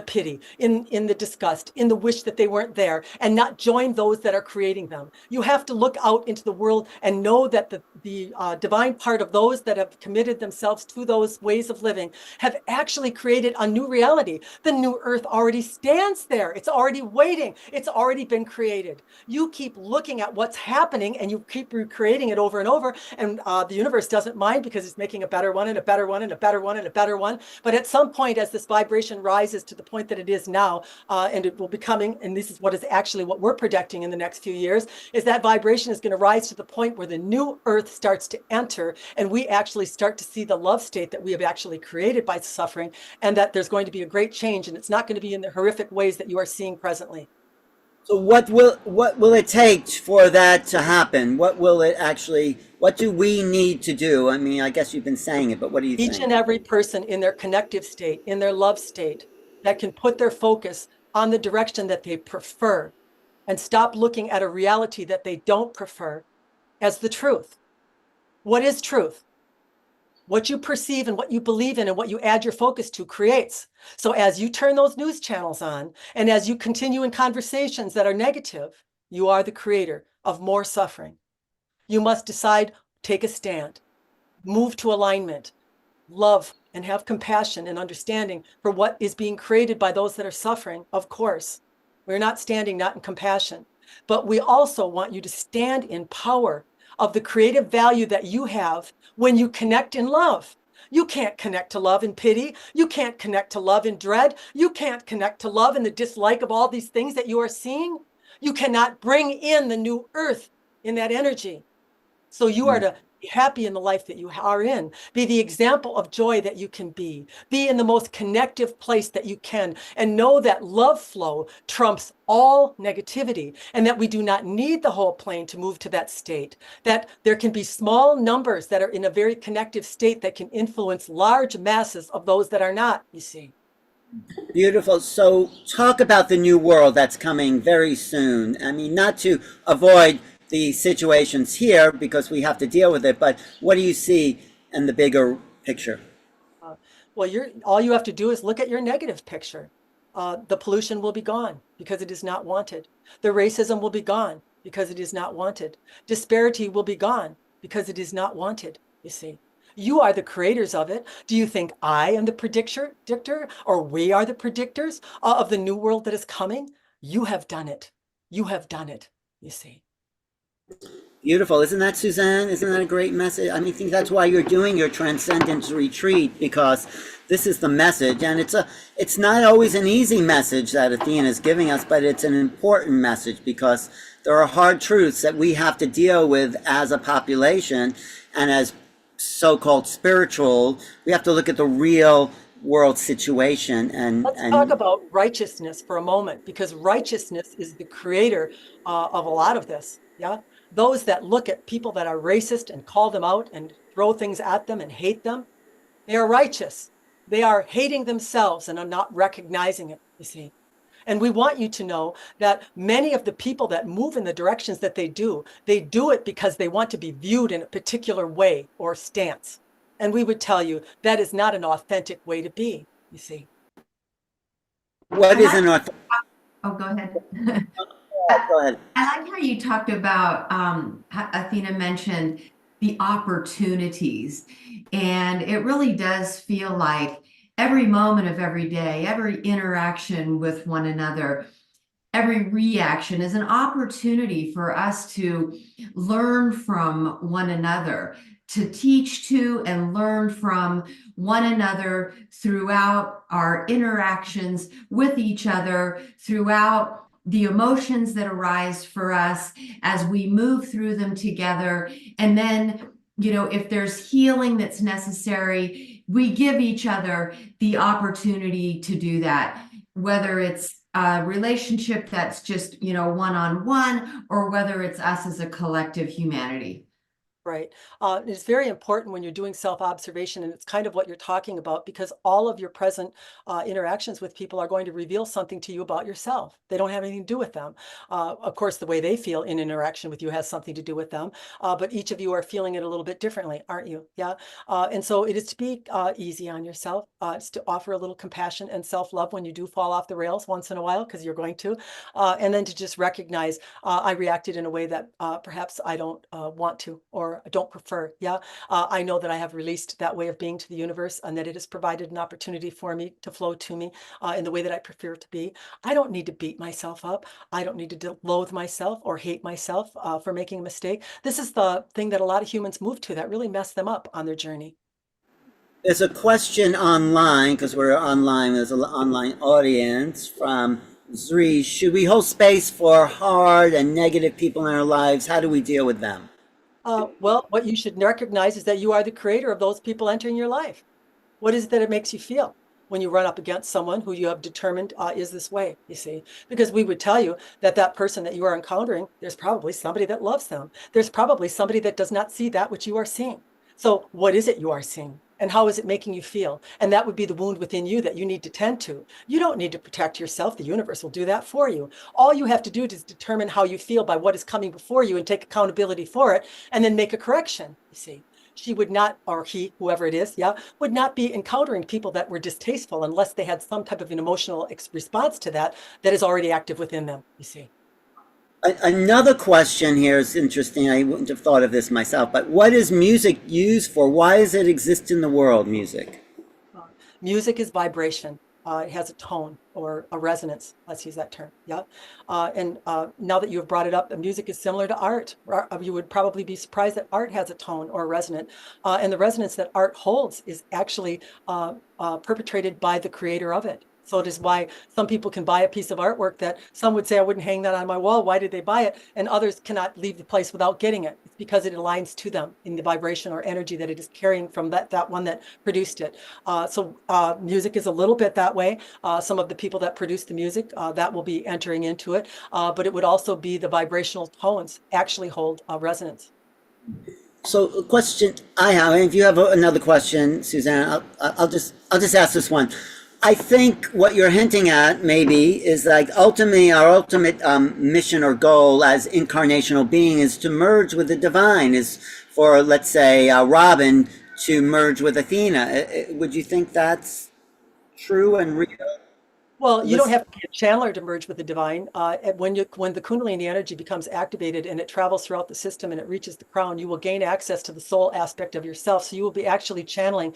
pity, in the disgust, in the wish that they weren't there, and not join those that are creating them. You have to look out into the world and know that the divine part of those that have committed themselves to those ways of living have actually created a new reality. The new earth already stands there. It's already waiting. It's already been created. You keep looking at what's happening and you keep recreating it over and over, and the universe doesn't mind because it's making a better one and a better one and a better one and a better one. But at some point, as this vibration rises to the point that it is now, and it will be coming, and this is what is actually what we're projecting in the next few years, is that vibration is going to rise to the point where the new earth starts to enter, and we actually start to see the love state that we have actually created by suffering, and that there's going to be a great change, and it's not going to be in the horrific ways that you are seeing presently. So what will it take for that to happen? What do we need to do? I mean, I guess you've been saying it, but what do you think? Each and every person in their connective state, in their love state, that can put their focus on the direction that they prefer and stop looking at a reality that they don't prefer as the truth. What is truth? What you perceive and what you believe in and what you add your focus to creates. So as you turn those news channels on, and as you continue in conversations that are negative, you are the creator of more suffering. You must decide, take a stand, move to alignment, love, and have compassion and understanding for what is being created by those that are suffering, of course. We're not standing not in compassion, but we also want you to stand in power of the creative value that you have when you connect in love. You can't connect to love in pity. You can't connect to love in dread. You can't connect to love in the dislike of all these things that you are seeing. You cannot bring in the new earth in that energy. So you are to be happy in the life that you are in. Be the example of joy that you can be. Be in the most connective place that you can. And know that love flow trumps all negativity, and that we do not need the whole plane to move to that state. That there can be small numbers that are in a very connective state that can influence large masses of those that are not, you see. Beautiful. So talk about the new world that's coming very soon. I mean, not to avoid the situations here because we have to deal with it, but what do you see in the bigger picture? Well, all you have to do is look at your negative picture. The pollution will be gone because it is not wanted. The racism will be gone because it is not wanted. Disparity will be gone because it is not wanted, you see. You are the creators of it. Do you think I am the predictor, or we are the predictors of the new world that is coming? You have done it. You have done it, you see. Beautiful. Isn't that, Suzanne? Isn't that a great message? I mean, I think that's why you're doing your Transcendence Retreat, because this is the message. And it's not always an easy message that Athena is giving us, but it's an important message because there are hard truths that we have to deal with as a population, and as so-called spiritual, we have to look at the real world situation. Let's talk about righteousness for a moment, because righteousness is the creator of a lot of this. Yeah. Those that look at people that are racist and call them out and throw things at them and hate them, they are righteous. They are hating themselves and are not recognizing it, you see. And we want you to know that many of the people that move in the directions that they do it because they want to be viewed in a particular way or stance. And we would tell you that is not an authentic way to be, you see. What is an authentic? Oh, go ahead. Go ahead. I like how you talked about, Athena mentioned the opportunities. And it really does feel like every moment of every day, every interaction with one another, every reaction is an opportunity for us to learn from one another, to teach to and learn from one another throughout our interactions with each other, throughout the emotions that arise for us as we move through them together. And then, if there's healing that's necessary, we give each other the opportunity to do that, whether it's a relationship that's just, one-on-one, or whether it's us as a collective humanity. Right. It's very important when you're doing self-observation, and it's kind of what you're talking about, because all of your present interactions with people are going to reveal something to you about yourself. They don't have anything to do with them. Of course, the way they feel in interaction with you has something to do with them, but each of you are feeling it a little bit differently, aren't you? Yeah. And so it is to be easy on yourself. It's to offer a little compassion and self-love when you do fall off the rails once in a while, because you're going to, and then to just recognize I reacted in a way that perhaps I don't want to, or don't prefer. Yeah. I know that I have released that way of being to the universe, and that it has provided an opportunity for me to flow to me in the way that I prefer to be. I don't need to beat myself up. I don't need to loathe myself or hate myself for making a mistake. This is the thing that a lot of humans move to that really mess them up on their journey. There's a question online, because we're online, there's an online audience from Zri. Should we hold space for hard and negative people in our lives? How do we deal with them? Well, what you should recognize is that you are the creator of those people entering your life. What is it that it makes you feel when you run up against someone who you have determined is this way, you see? Because we would tell you that that person that you are encountering, there's probably somebody that loves them. There's probably somebody that does not see that which you are seeing. So what is it you are seeing? And how is it making you feel? And that would be the wound within you that you need to tend to. You don't need to protect yourself. The universe will do that for you. All you have to do is determine how you feel by what is coming before you and take accountability for it, and then make a correction, you see. She would not, or he, whoever it is, yeah, would not be encountering people that were distasteful unless they had some type of an emotional response to that is already active within them, you see. Another question here is interesting. I wouldn't have thought of this myself, but what is music used for? Why does it exist in the world, music? Music is vibration. It has a tone or a resonance. Let's use that term. Yeah. And now that you have brought it up, music is similar to art. You would probably be surprised that art has a tone or a resonance. And the resonance that art holds is actually perpetrated by the creator of it. So it is why some people can buy a piece of artwork that some would say, I wouldn't hang that on my wall. Why did they buy it? And others cannot leave the place without getting it. It's because it aligns to them in the vibration or energy that it is carrying from that one that produced it. So music is a little bit that way. Some of the people that produce the music, that will be entering into it. But it would also be the vibrational tones actually hold resonance. So a question I have, and if you have another question, Suzanne, I'll just ask this one. I think what you're hinting at maybe is like ultimately our ultimate mission or goal as incarnational being is to merge with the divine, is for, let's say, Robin to merge with Athena. Would you think that's true and real? Well, you don't have to be a channeler to merge with the divine. When the Kundalini energy becomes activated and it travels throughout the system and it reaches the crown, you will gain access to the soul aspect of yourself. So you will be actually channeling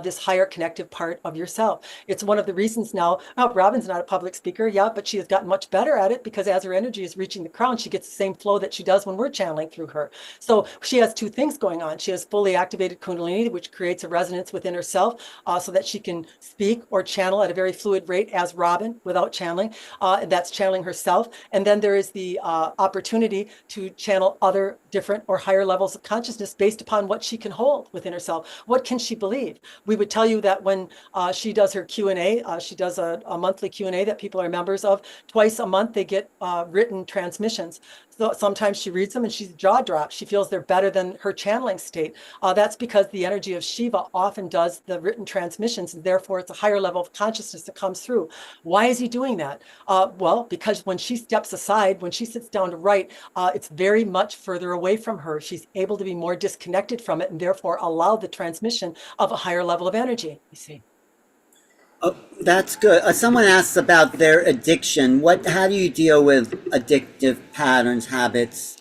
this higher connective part of yourself. It's one of the reasons now, Robin's not a public speaker, yeah, but she has gotten much better at it, because as her energy is reaching the crown, she gets the same flow that she does when we're channeling through her. So she has two things going on. She has fully activated Kundalini, which creates a resonance within herself so that she can speak or channel at a very fluid rate as Robin without channeling. That's channeling herself. And then there is the opportunity to channel other different or higher levels of consciousness based upon what she can hold within herself. What can she believe? We would tell you that when she does her Q&A, she does a monthly Q&A that people are members of. Twice a month, they get written transmissions. So sometimes she reads them and she's jaw dropped. She feels they're better than her channeling state. That's because the energy of Shiva often does the written transmissions, and therefore it's a higher level of consciousness that comes through. Why is he doing that? Well, because when she steps aside, when she sits down to write, it's very much further away from her. She's able to be more disconnected from it and therefore allow the transmission of a higher level of energy, you see. Oh, that's good. Someone asks about their addiction. How do you deal with addictive patterns, habits,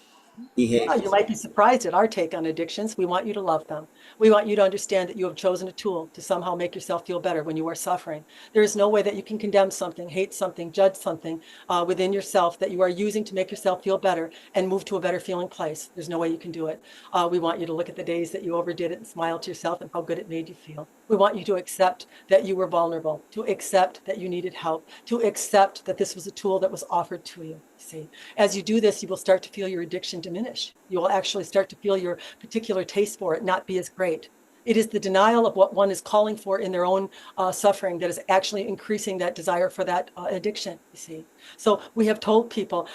behaviors? You might be surprised at our take on addictions. We want you to love them. We want you to understand that you have chosen a tool to somehow make yourself feel better when you are suffering. There is no way that you can condemn something, hate something, judge something within yourself that you are using to make yourself feel better and move to a better feeling place. There's no way you can do it. We want you to look at the days that you overdid it and smile to yourself and how good it made you feel. We want you to accept that you were vulnerable, to accept that you needed help, to accept that this was a tool that was offered to you. See, as you do this, you will start to feel your addiction diminish. You will actually start to feel your particular taste for it not be as great. It is the denial of what one is calling for in their own suffering that is actually increasing that desire for that addiction, you see. So we have told people,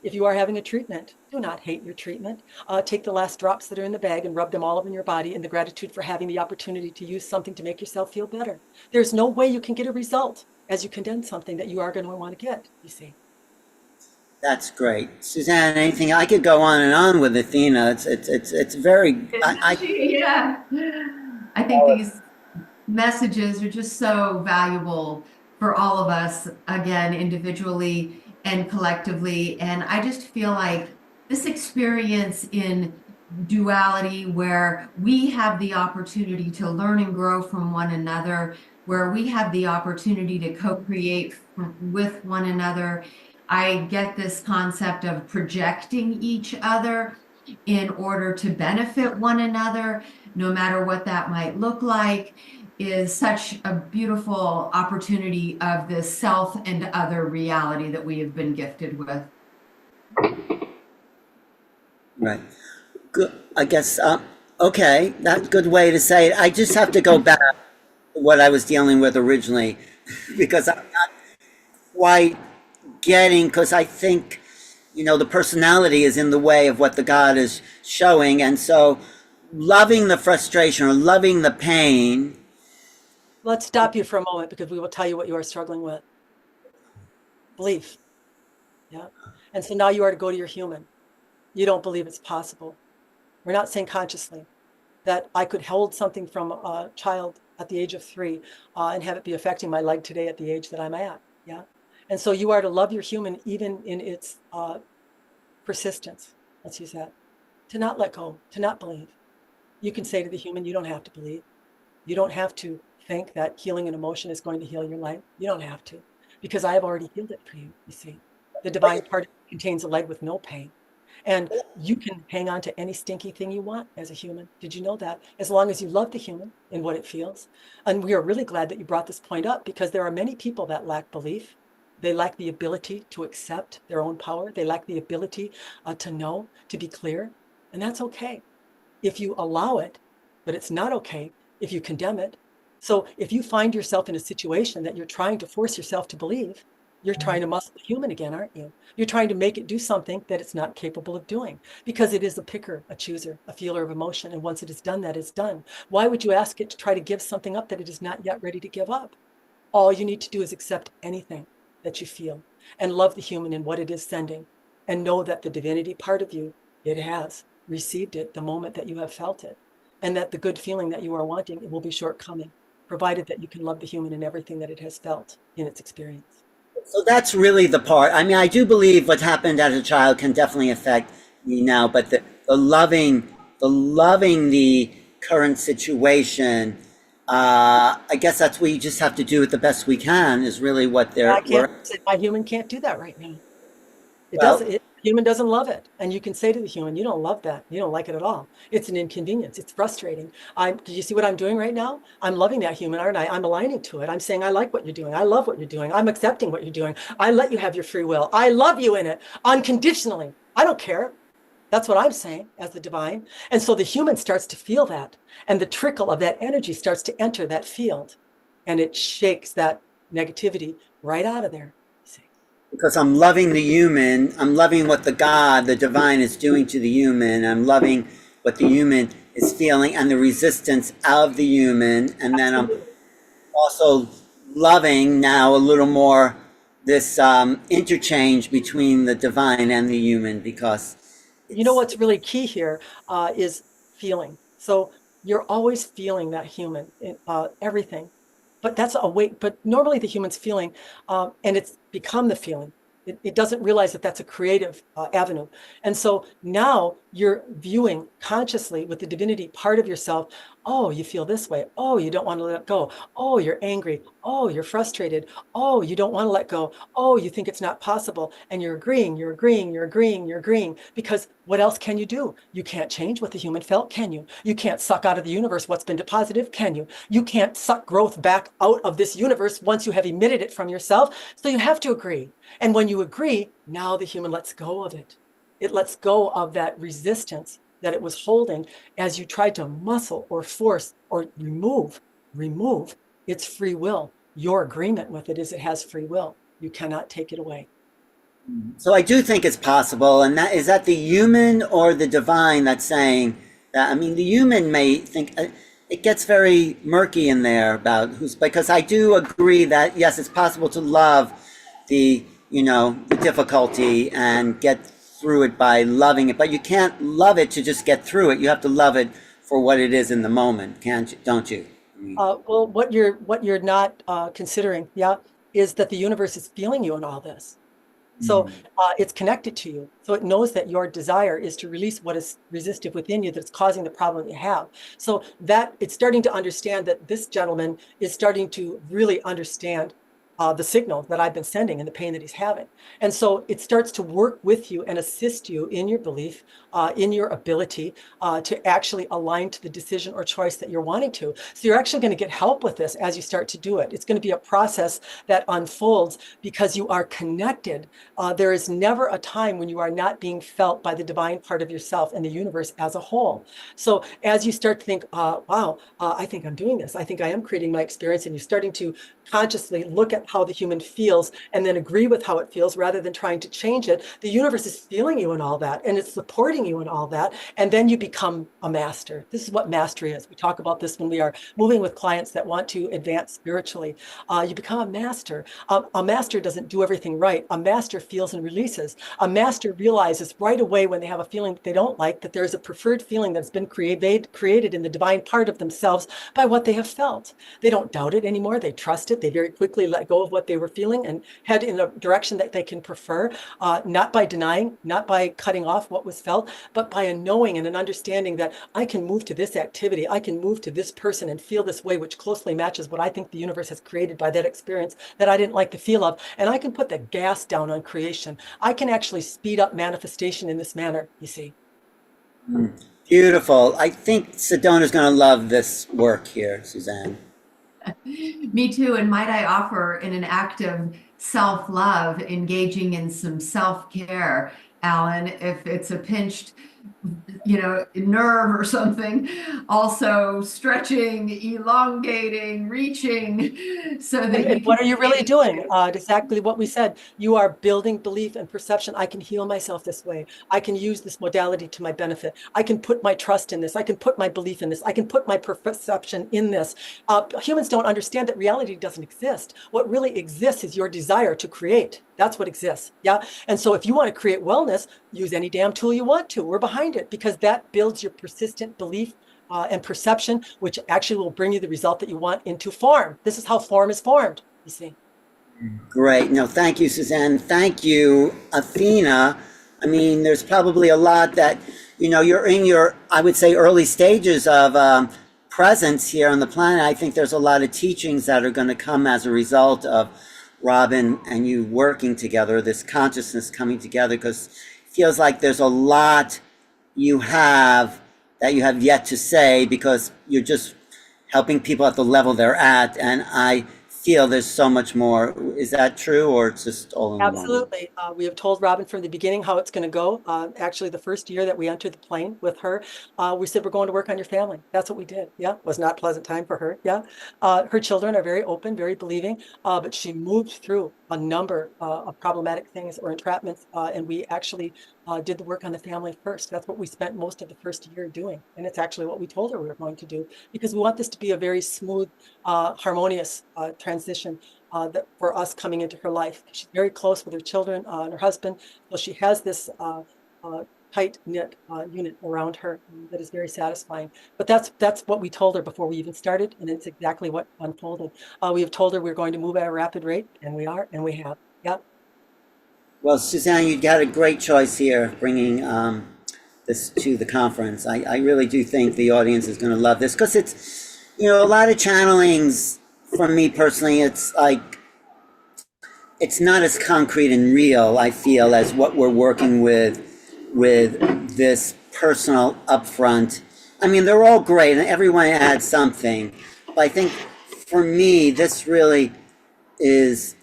if you are having a treatment, do not hate your treatment. Take the last drops that are in the bag and rub them all over your body in the gratitude for having the opportunity to use something to make yourself feel better. There's no way you can get a result as you condemn something that you are going to want to get, you see. That's great. Suzanne, anything? I could go on and on with Athena. It's very, Yeah. I think these messages are just so valuable for all of us, again, individually and collectively. And I just feel like this experience in duality, where we have the opportunity to learn and grow from one another, where we have the opportunity to co-create with one another. I get this concept of projecting each other in order to benefit one another, no matter what that might look like, is such a beautiful opportunity of this self and other reality that we have been gifted with. right. Good. I guess, okay, that's a good way to say it. I just have to go back to what I was dealing with originally because I'm not quite getting, because I think, the personality is in the way of what the God is showing. And so loving the frustration or loving the pain. Let's stop you for a moment because we will tell you what you are struggling with. Belief. Yeah. And so now you are to go to your human. You don't believe it's possible. We're not saying consciously that I could hold something from a child at the age of 3 and have it be affecting my leg today at the age that I'm at. Yeah. And so you are to love your human even in its persistence. Let's use that. To not let go, to not believe. You can say to the human, you don't have to believe. You don't have to think that healing an emotion is going to heal your life. You don't have to, because I have already healed it for you, you see. The divine part contains a leg with no pain. And you can hang on to any stinky thing you want as a human. Did you know that? As long as you love the human and what it feels. And we are really glad that you brought this point up, because there are many people that lack belief. They lack the ability to accept their own power. They lack the ability to know, to be clear. And that's okay if you allow it, but it's not okay if you condemn it. So if you find yourself in a situation that you're trying to force yourself to believe, you're trying to muscle the human again, aren't you? You're trying to make it do something that it's not capable of doing, because it is a picker, a chooser, a feeler of emotion. And once it is done, that is done. Why would you ask it to try to give something up that it is not yet ready to give up? All you need to do is accept anything that you feel and love the human in what it is sending, and know that the divinity part of you, it has received it the moment that you have felt it, and that the good feeling that you are wanting, it will be shortcoming, provided that you can love the human in everything that it has felt in its experience. So that's really the part. I mean, I do believe what happened as a child can definitely affect me now, but the loving the current situation, I guess that's what you just have to do it the best we can, is really what they're. My human can't do that right now. It Well, doesn't. Human doesn't love it. And you can say to the human, you don't love that. You don't like it at all. It's an inconvenience. It's frustrating. Do you see what I'm doing right now? I'm loving that human, aren't I? I'm aligning to it. I'm saying, I like what you're doing. I love what you're doing. I'm accepting what you're doing. I let you have your free will. I love you in it unconditionally. I don't care. That's what I'm saying as the divine. And so the human starts to feel that. And the trickle of that energy starts to enter that field. And it shakes that negativity right out of there. Because I'm loving the human, I'm loving what the God, the divine is doing to the human, I'm loving what the human is feeling and the resistance of the human, and then I'm also loving now a little more this interchange between the divine and the human, because you know what's really key here is feeling. So you're always feeling that human, everything. But that's a weight. But normally the human's feeling, and it's become the feeling. It doesn't realize that that's a creative avenue. And so now you're viewing consciously with the divinity part of yourself. Oh, you feel this way. Oh, you don't want to let go. Oh, you're angry. Oh, you're frustrated. Oh, you don't want to let go. Oh, you think it's not possible. And you're agreeing, you're agreeing, you're agreeing, you're agreeing. Because what else can you do? You can't change what the human felt, can you? You can't suck out of the universe what's been deposited, can you? You can't suck growth back out of this universe once you have emitted it from yourself. So you have to agree. And when you agree, now the human lets go of it. It lets go of that resistance that it was holding as you tried to muscle or force or remove its free will. Your agreement with it is it has free will. You cannot take it away. So I do think it's possible, and that is that the human or the divine that's saying that. I mean, the human may think it gets very murky in there about who's, because I do agree that yes, it's possible to love the the difficulty and get through it by loving it, but you can't love it to just get through it. You have to love it for what it is in the moment, can't you? Don't you? Well, what you're not considering, is that the universe is feeling you in all this. So it's connected to you. So it knows that your desire is to release what is resistive within you that's causing the problem you have. So that it's starting to understand that this gentleman is starting to really understand the signal that I've been sending and the pain that he's having. And so it starts to work with you and assist you in your belief, in your ability to actually align to the decision or choice that you're wanting to. So you're actually going to get help with this as you start to do it. It's going to be a process that unfolds because you are connected. There is never a time when you are not being felt by the divine part of yourself and the universe as a whole. So as you start to think, wow, I think I'm doing this. I think I am creating my experience. And you're starting to consciously look at how the human feels and then agree with how it feels rather than trying to change it. The universe is feeling you in all that and it's supporting you in all that. And then you become a master. This is what mastery is. We talk about this when we are moving with clients that want to advance spiritually. You become a master. A master doesn't do everything right. A master feels and releases. A master realizes right away when they have a feeling that they don't like that there's a preferred feeling that's been created in the divine part of themselves by what they have felt. They don't doubt it anymore. They trust it. They very quickly let go of what they were feeling and head in a direction that they can prefer, not by denying, not by cutting off what was felt, but by a knowing and an understanding that I can move to this activity, I can move to this person and feel this way, which closely matches what I think the universe has created by that experience that I didn't like the feel of. And I can put the gas down on creation. I can actually speed up manifestation in this manner, you see. Beautiful. I think Sedona's going to love this work here, Suzanne. Me too. And might I offer, in an act of self-love, engaging in some self-care, Alan, if it's a pinched, nerve or something, also stretching, elongating, reaching, so that and what are you really doing? Exactly what we said. You are building belief and perception. I can heal myself this way. I can use this modality to my benefit. I can put my trust in this. I can put my belief in this. I can put my perception in this. Humans don't understand that reality doesn't exist. What really exists is your desire to create. That's what exists. Yeah. And so if you want to create wellness, use any damn tool you want to. We're behind it because that builds your persistent belief and perception, which actually will bring you the result that you want into form. This is how form is formed, you see. Great. No, thank you, Suzanne. Thank you, Athena. I mean, there's probably a lot that, you're in your, I would say, early stages of presence here on the planet. I think there's a lot of teachings that are going to come as a result of Robin and you working together, this consciousness coming together, because feels like there's a lot you have that you have yet to say because you're just helping people at the level they're at. And I feel there's so much more. Is that true, or it's just all in the moment? Absolutely. We have told Robin from the beginning how it's going to go. Actually, the first year that we entered the plane with her, we said, we're going to work on your family. That's what we did. Yeah. Was not a pleasant time for her. Yeah. Her children are very open, very believing, but she moved through a number of problematic things or entrapments. And we actually did the work on the family first. That's what we spent most of the first year doing. And it's actually what we told her we were going to do, because we want this to be a very smooth, harmonious transition. That for us coming into her life. She's very close with her children and her husband. So she has this tight-knit unit around her that is very satisfying. But that's what we told her before we even started, and it's exactly what unfolded. We have told her we're going to move at a rapid rate, and we are, and we have. Yep. Well, Suzanne, you got a great choice here bringing this to the conference. I really do think the audience is going to love this because it's, a lot of channelings. For me personally, it's like, it's not as concrete and real, I feel, as what we're working with this personal upfront. I mean, they're all great and everyone adds something. But I think for me, this really is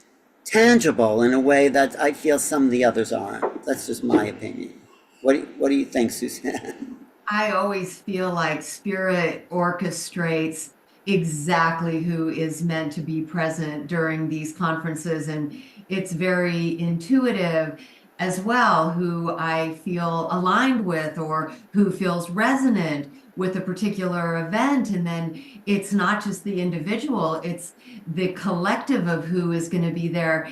tangible in a way that I feel some of the others aren't. That's just my opinion. What do you think, Suzanne? I always feel like spirit orchestrates exactly who is meant to be present during these conferences. And it's very intuitive as well, who I feel aligned with or who feels resonant with a particular event. And then it's not just the individual, it's the collective of who is going to be there,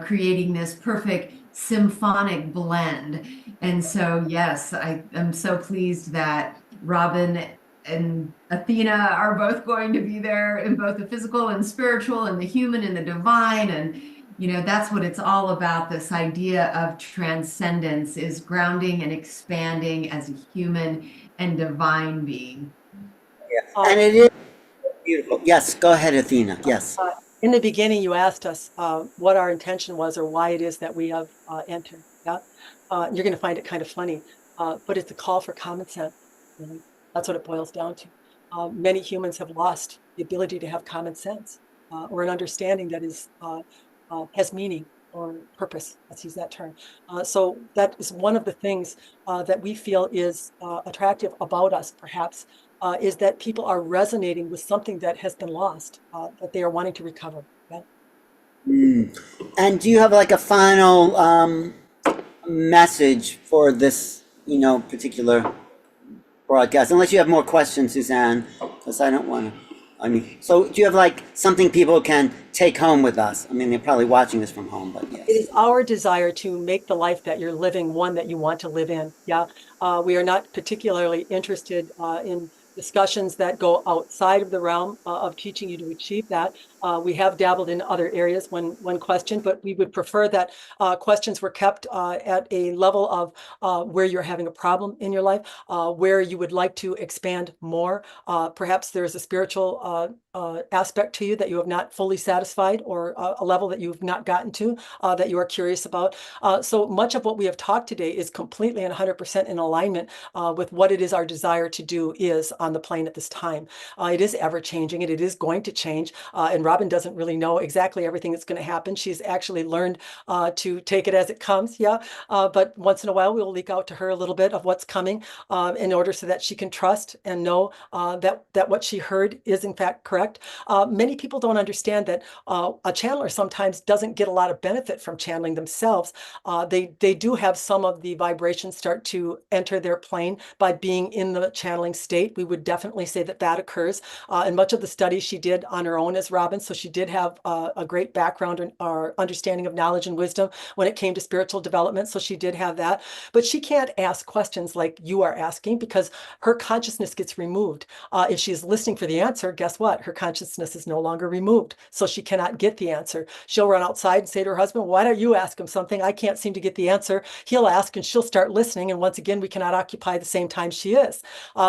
creating this perfect symphonic blend. And so, yes, I am so pleased that Robin and Athena are both going to be there in both the physical and spiritual and the human and the divine. And, that's what it's all about. This idea of transcendence is grounding and expanding as a human and divine being. Yeah. And it is beautiful. Yes, go ahead, Athena. Yes. In the beginning, you asked us what our intention was or why it is that we have entered. Yeah? You're going to find it kind of funny, but it's a call for common sense. That's what it boils down to. Many humans have lost the ability to have common sense or an understanding that is has meaning or purpose. Let's use that term. So that is one of the things that we feel is attractive about us, perhaps, is that people are resonating with something that has been lost, that they are wanting to recover. Yeah? And do you have like a final message for this, particular broadcast? Unless you have more questions, Suzanne, because I don't want to. So do you have like something people can take home with us? I mean, they're probably watching this from home, but yes. It is our desire to make the life that you're living one that you want to live in. Yeah. We are not particularly interested in discussions that go outside of the realm of teaching you to achieve that. We have dabbled in other areas when questioned, but we would prefer that questions were kept at a level of where you're having a problem in your life, where you would like to expand more. Perhaps there's a spiritual aspect to you that you have not fully satisfied, or a level that you've not gotten to that you are curious about. So much of what we have talked today is completely and 100% in alignment with what it is our desire to do is on the plane at this time. It is ever changing, and it is going to change. And Robin doesn't really know exactly everything that's going to happen. She's actually learned to take it as it comes. Yeah. But once in a while, we'll leak out to her a little bit of what's coming in order so that she can trust and know that what she heard is in fact correct. Many people don't understand that a channeler sometimes doesn't get a lot of benefit from channeling themselves. They do have some of the vibrations start to enter their plane by being in the channeling state. We would definitely say that occurs. And much of the study she did on her own as Robin, so she did have a great background or understanding of knowledge and wisdom when it came to spiritual development. So she did have that, but she can't ask questions like you are asking because her consciousness gets removed. If she is listening for the answer, guess what? Her consciousness is no longer removed, so she cannot get the answer. She'll run outside and say to her husband, why don't you ask him something? I can't seem to get the answer. He'll ask and she'll start listening. And once again, we cannot occupy the same time she is.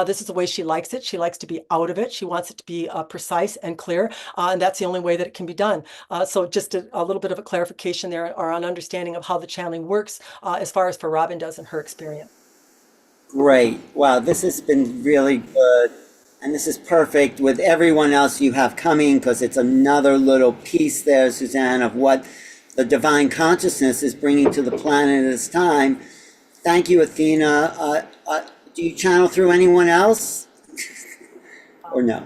This is the way she likes it. She likes to be out of it. She wants it to be precise and clear. And that's that's the only way that it can be done. So just a little bit of a clarification there, or an understanding of how the channeling works, as far as for Robin does in her experience. Great. Wow, this has been really good. And this is perfect with everyone else you have coming, because it's another little piece there, Suzanne, of what the divine consciousness is bringing to the planet at this time. Thank you, Athena. Do you channel through anyone else? Or no?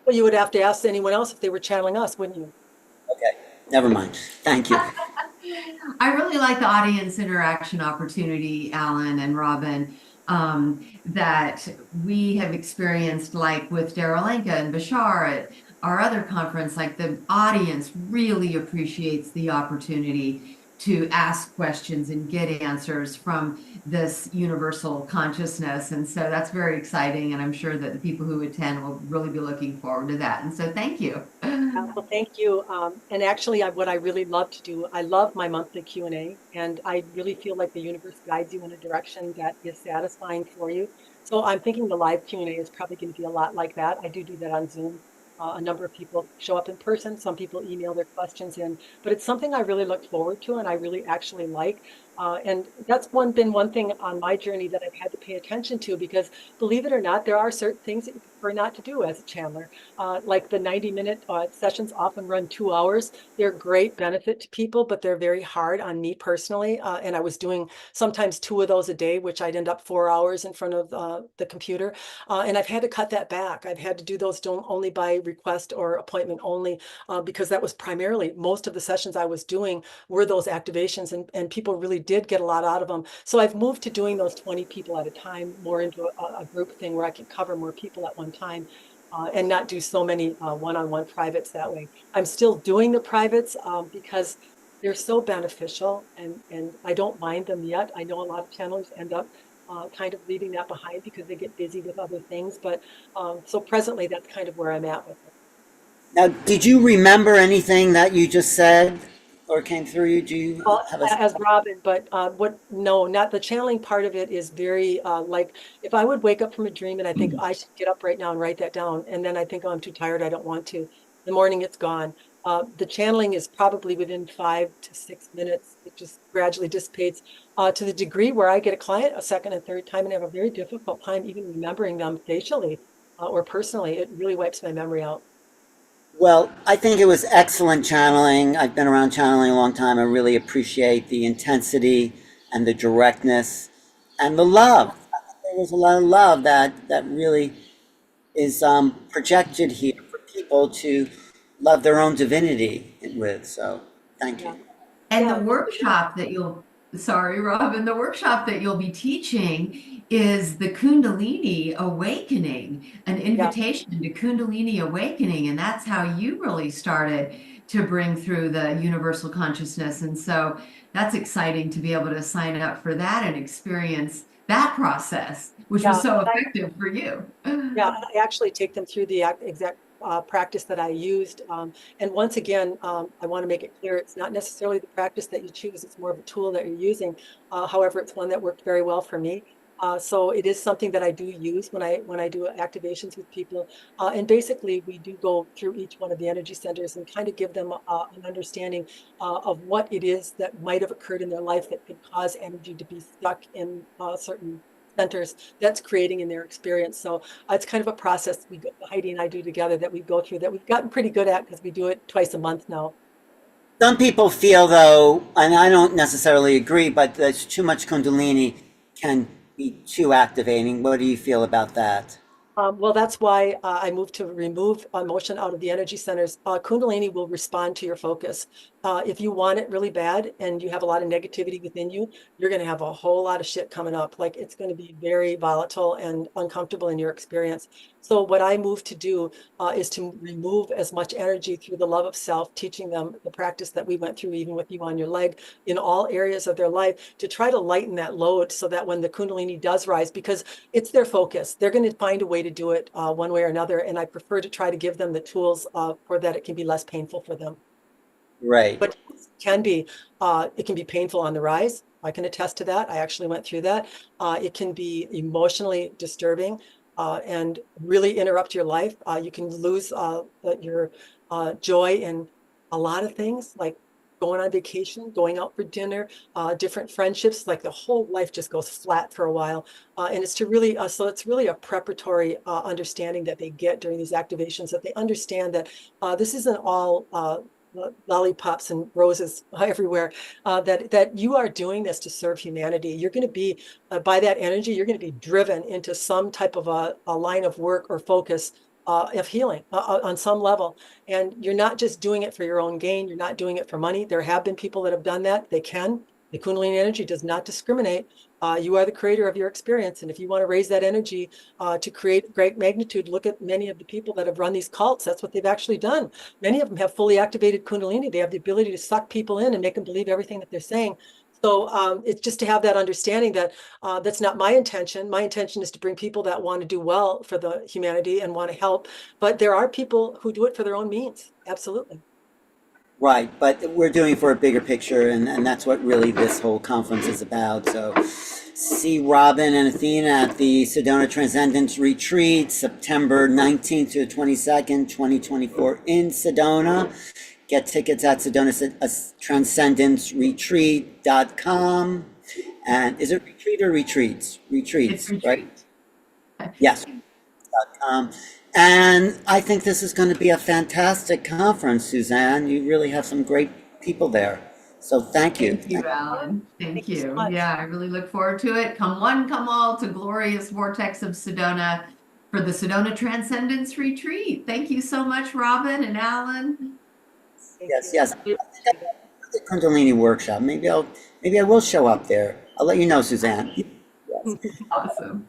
Well, you would have to ask anyone else if they were channeling us, wouldn't you? Okay, never mind. Thank you. I really like the audience interaction opportunity, Alan and Robin, that we have experienced, like with Darryl Anka and Bashar at our other conference. Like, the audience really appreciates the opportunity to ask questions and get answers from this universal consciousness. And so that's very exciting. And I'm sure that the people who attend will really be looking forward to that. And so thank you. Well, thank you. And actually, what I really love to do, I love my monthly Q&A, and I really feel like the universe guides you in a direction that is satisfying for you. So I'm thinking the live Q&A is probably going to be a lot like that. I do that on Zoom. A number of people show up in person. Some people email their questions in, but it's something I really look forward to and I really actually like. And that's been one thing on my journey that I've had to pay attention to, because believe it or not, there are certain things that you prefer not to do as a channeler. Like the 90-minute sessions often run 2 hours. They're great benefit to people, but they're very hard on me personally. And I was doing sometimes 2 of those a day, which I'd end up 4 hours in front of the computer. And I've had to cut that back. I've had to do those only by request or appointment only, because that was primarily most of the sessions I was doing were those activations, and people really did get a lot out of them. So I've moved to doing those 20 people at a time, more into a group thing where I can cover more people at one time, and not do so many one-on-one privates that way. I'm still doing the privates because they're so beneficial, and I don't mind them yet. I know a lot of channelers end up kind of leaving that behind because they get busy with other things. But so presently, that's kind of where I'm at with it. Now, did you remember anything that you just said or came through you? Do you have as Robin, but no, not the channeling part of it is very like, if I would wake up from a dream and I think I should get up right now and write that down, and then I think, oh, I'm too tired, I don't want to. In the morning, it's gone. The channeling is probably within 5 to 6 minutes. It just gradually dissipates to the degree where I get a client a second and third time and have a very difficult time even remembering them facially or personally. It really wipes my memory out. Well, I think it was excellent channeling. I've been around channeling a long time. I really appreciate the intensity and the directness and the love. I think there was a lot of love that really is projected here for people to love their own divinity with. So thank you. And the workshop that sorry, Robin, the workshop that you'll be teaching is the Kundalini Awakening, an invitation to Kundalini Awakening. And that's how you really started to bring through the universal consciousness. And so that's exciting to be able to sign up for that and experience that process, which was so effective for you. Yeah, I actually take them through the exact practice that I used. And once again, I want to make it clear, it's not necessarily the practice that you choose, it's more of a tool that you're using. However, it's one that worked very well for me. So it is something that I do use when I do activations with people. And basically, we do go through each one of the energy centers and kind of give them an understanding of what it is that might have occurred in their life that could cause energy to be stuck in certain centers that's creating in their experience. So it's kind of a process Heidi and I do together that we go through, that we've gotten pretty good at because we do it twice a month now. Some people feel, though, and I don't necessarily agree, but there's too much Kundalini can be too activating. What do you feel about that? Well, that's why I moved to remove emotion out of the energy centers. Kundalini will respond to your focus. If you want it really bad and you have a lot of negativity within you, you're going to have a whole lot of shit coming up. Like, it's going to be very volatile and uncomfortable in your experience. So what I moved to do is to remove as much energy through the love of self, teaching them the practice that we went through, even with you on your leg, in all areas of their life, to try to lighten that load so that when the Kundalini does rise, because it's their focus, they're going to find a way to do it one way or another. And I prefer to try to give them the tools for that it can be less painful for them. Right. But it can be painful on the rise. I can attest to that. I actually went through that. It can be emotionally disturbing and really interrupt your life. You can lose joy in a lot of things, like going on vacation, going out for dinner, different friendships, like the whole life just goes flat for a while. And it's to really, so it's really a preparatory understanding that they get during these activations, that they understand that this isn't all lollipops and roses everywhere, that you are doing this to serve humanity. You're going to be, by that energy, you're going to be driven into some type of a line of work or focus of healing on some level. And you're not just doing it for your own gain. You're not doing it for money. There have been people that have done that. They can. The Kundalini energy does not discriminate. You are the creator of your experience. And if you want to raise that energy to create great magnitude, look at many of the people that have run these cults. That's what they've actually done. Many of them have fully activated Kundalini. They have the ability to suck people in and make them believe everything that they're saying. So it's just to have that understanding that that's not my intention. My intention is to bring people that want to do well for the humanity and want to help. But there are people who do it for their own means. Absolutely. Right, but we're doing it for a bigger picture, and that's what really this whole conference is about. So see Robin and Athena at the Sedona Transcendence Retreat, September 19th to the 22nd, 2024 in Sedona. Get tickets at SedonaTranscendenceRetreat.com. And is it retreat or retreats? Retreats, right? Yes. And I think this is going to be a fantastic conference, Suzanne. You really have some great people there. So thank you. Thank you, Alan. Thank you. So Yeah, I really look forward to it. Come one, come all to glorious vortex of Sedona for the Sedona Transcendence Retreat. Thank you so much, Robin and Alan. Yes. The Kundalini workshop. Maybe I will show up there. I'll let you know, Suzanne. Awesome.